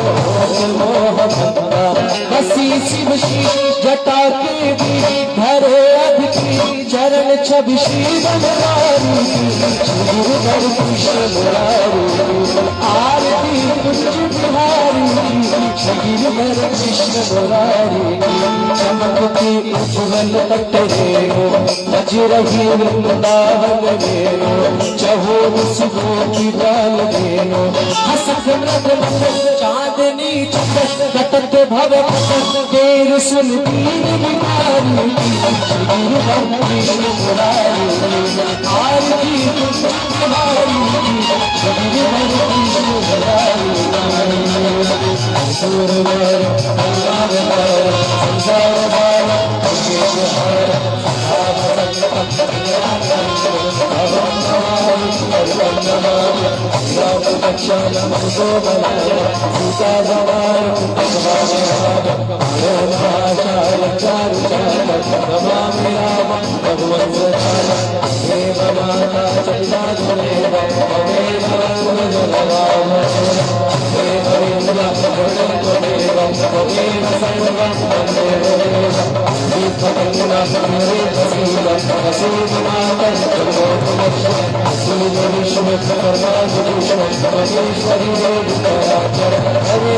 Speaker 2: मोह भंगा बसी शिव श्री जटा के भी धरे अभिकी चरण छवि श्री बनवारी गिरधर कृष्ण मुरारी आरती कुंज बिहारी गिरधर कृष्ण मुरारी चमकती उज्ज्वल तट रे रही वृंदावन मेरो चहो सुखो की डाल मेरो हसत चांदनी कटत भव देर सुन दीन बिहारी गिरधर कृष्ण मुरारी आरती बिहारी गिरधर कृष्ण मुरारी सुरवर हरे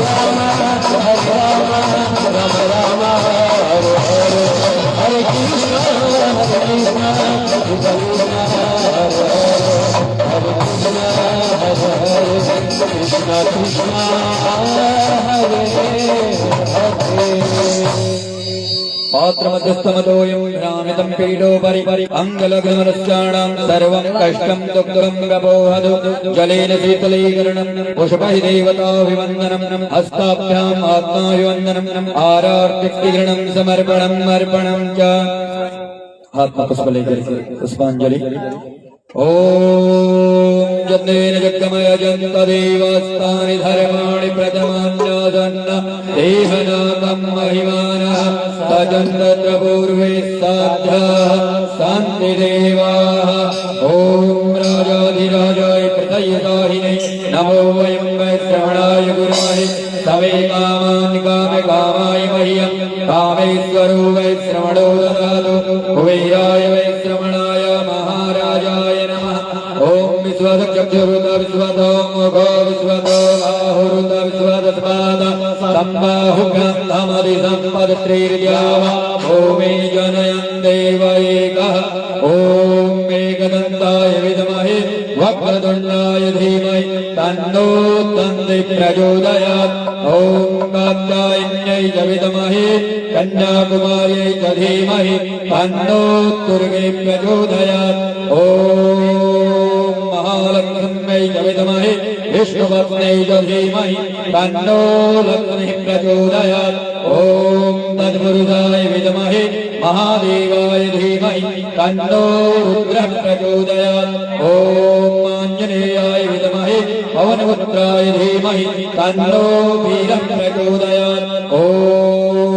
Speaker 2: राम राम राम हरे हरे हरे कृष्ण कृष्ण कृष्ण हरे हरे
Speaker 3: पात्र मध्यस्थमतोऽयं भ्रामितं पीडोपरि अङ्गलग्नमरस्याणां सर्वं कष्टं दुःखं गपोहदु जलेन शीतलीकरणं पुष्पैः देवताभिवन्दनं हस्ताभ्याम् आत्माभिवन्दनम् आरार्तिक्तिगृणं समर्पणम् अर्पणं च आत्मपुष्प लेकर पुष्पांजलि ओम जन्नेन जगमय जन्तदेवस्तानि धर्माणि प्रथमान्यासन्न देहनाकं महिमानः तजन्तत्र पूर्वे साध्याः शान्तिदेवाः ओम राजाधिराजाय प्रथयदाहिने नमो वयं वै श्रवणाय गुरुमहे तवे कामान् कामकामाय मह्यं कामेश्वरो वै श्रवणो ददातु कुबेराय वै श्रवणाय महाराजाय ओम विश्वदक्षुरुत विश्वतो मुखो विश्वतो बाहुरुत विश्वदस्पाद सम्बाहुभ्यां धमदि सम्पदत्रिर्यावा ओमे जनयन् देव एकः ओम एकदन्ताय विद्महे वक्रतुण्डाय धीमहि तन्नो दन्ति प्रचोदयात् ओम कात्यायन्यै च विद्महे कन्याकुमार्यै च धीमहि तन्नो दुर्गे प्रचोदयात् ओम महालक्ष्म्यै च विद्महे विष्णुपत्न्यै च धीमहि तन्नो लक्ष्मीः प्रचोदयात् ओम तत्पुरुषाय विद्महे महादेवाय धीमहि तन्नो रुद्रः प्रचोदयात् ओम आञ्जनेयाय विद्महे पवनपुत्राय धीमहि तन्नो वीरः प्रचोदयात् ओम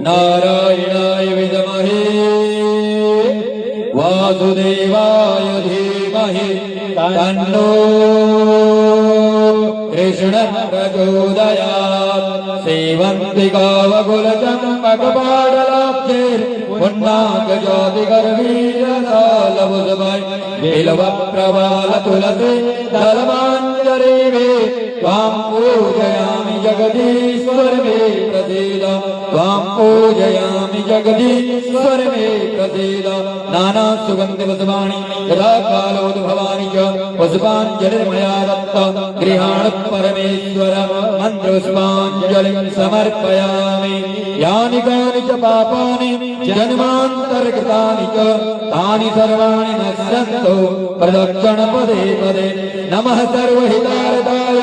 Speaker 3: नारायणाय विद्महे वासुदेवाय धीमहि तन्नो कृष्णः प्रचोदयात् सेवन्ति गावकुलचम्पकपाडलाब्धैर्पुण्डाकजातिगर्वीरसालभुजभै बिल्वप्रवालतुलसी दलमाञ्जरीवे त्वां पूजयामि जगदीश्वर मे प्रसीद त्वां पूजयामि जगदीश्वर मे प्रसीद नाना सुगंधि पुष्पाणि यथा कालोद्भवानि च पुष्पाञ्जलिर्मया दत्त गृहाण परमेश्वर मन्त्रपुष्पाञ्जलिं समर्पयामि यानि कानि च पापानि जन्मान्तरकृतानि च तानि सर्वाणि नश्यन्तु प्रदक्षिण पदे पदे नमः सर्वहितार्थाय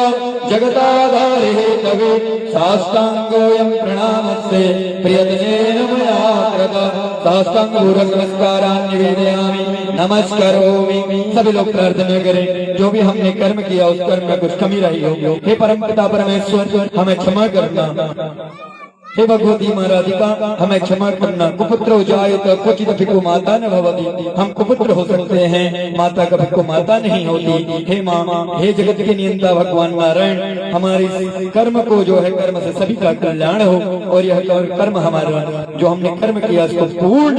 Speaker 3: जगताधारे हेतवे साष्टांगोऽयं प्रणामस्ते प्रियतमेन मया कृतः साष्टांगपूर्वक नमस्कारान् निवेदयामि नमस्करोमि। सभी लोग प्रार्थना करें जो भी हमने कर्म किया उस कर्म में कुछ कमी रही हो हे परमपिता परमेश्वर हमें क्षमा करना। हे भगवती महाराधिका हमें क्षमा करना। कुपुत्र हो जाए तो क्वचित भिक्खु माता न भवति। हम कुपुत्र हो सकते हैं माता कभी को माता नहीं होती। हे माँ हे जगत के नियंता भगवान नारायण हमारे कर्म को जो है कर्म से सभी का कल्याण हो और यह कर्म हमारा जो हमने कर्म किया उसको पूर्ण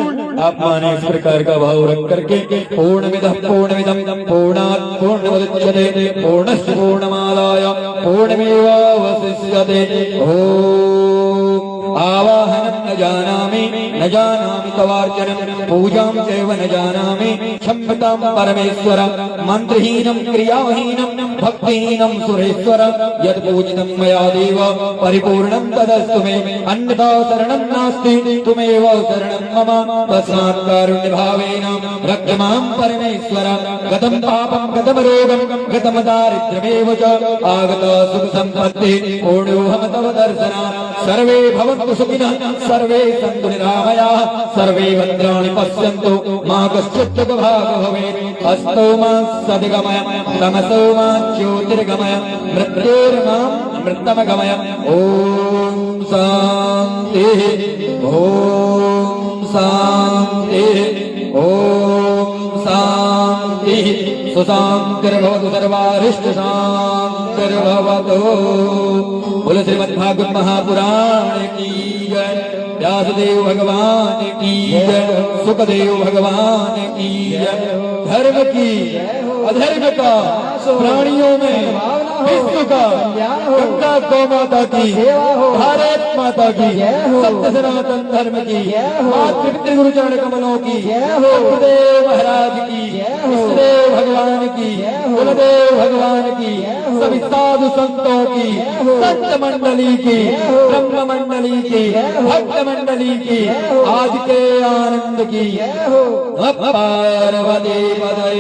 Speaker 3: आप माने इस प्रकार का भाव रख करके पूर्णमिदः पूर्णमिदं पूर्णात् पूर्णमुदच्यते पूर्णस्य पूर्णमादाय पूर्णमेवावशिष्यते। आवाहनं न जानामि तवार्चनं पूजां चैव न जानामि क्षम्यतां परमेश्वर मन्त्रहीनं क्रियाहीनं भक्तिहीनं सुरेश्वर यत् पूजितं मया देव परिपूर्णं तदस्तु मे अन्यथा शरणं नास्ति त्वमेव शरणं मम तस्मात् कारुण्यभावेन रक्ष मां परमेश्वर गतं पापं गतं रोगं गतं दारिद्र्यमेव च आगता सुखसम्पत्तिः पूर्णोऽहं तव दर्शनात् सर्वे भवन्तु सुखिनः सर्वे सन्तु निरामयाः सर्वे भद्राणि पश्यन्तु मा कश्चित् दुःखभाग् भवेत्। अस्तु मा सद्गमय तमसो मा ज्योतिर्गमय मृत्योर्मा मृतमगमय। ॐ शान्तिः ॐ शान्तिः ॐ शान्तिः सुशान्तिर्भवतु सर्वारिष्ट शान्तिर्भवतु। बोलो श्रीमद्भागवत महापुराण की जय व्यासदेव भगवान की जय सुखदेव भगवान की जय। धर्म की अधर्म का प्राणियों में विष्णु का गंगा गौ माता की भारत माता की सत्य सनातन धर्म की मातृ गुरु चरण कमलों की गुरुदेव महाराज की इष्टदेव भगवान की कुलदेव भगवान की सभी साधु संतों की संत मंडली की ब्रह्म मंडली की भक्त मंडली की आज के आनंद की। पार्वती पदे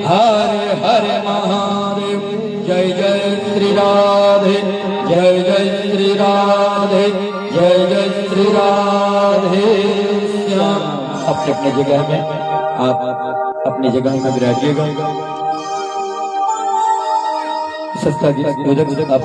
Speaker 3: हर हर महादेव जय जय श्री राधे जय जय श्री राधे जय जय श्री राधे श्याम। अपने अपने जगह में आप अपनी जगह में विराजिएगा। संस्था की आप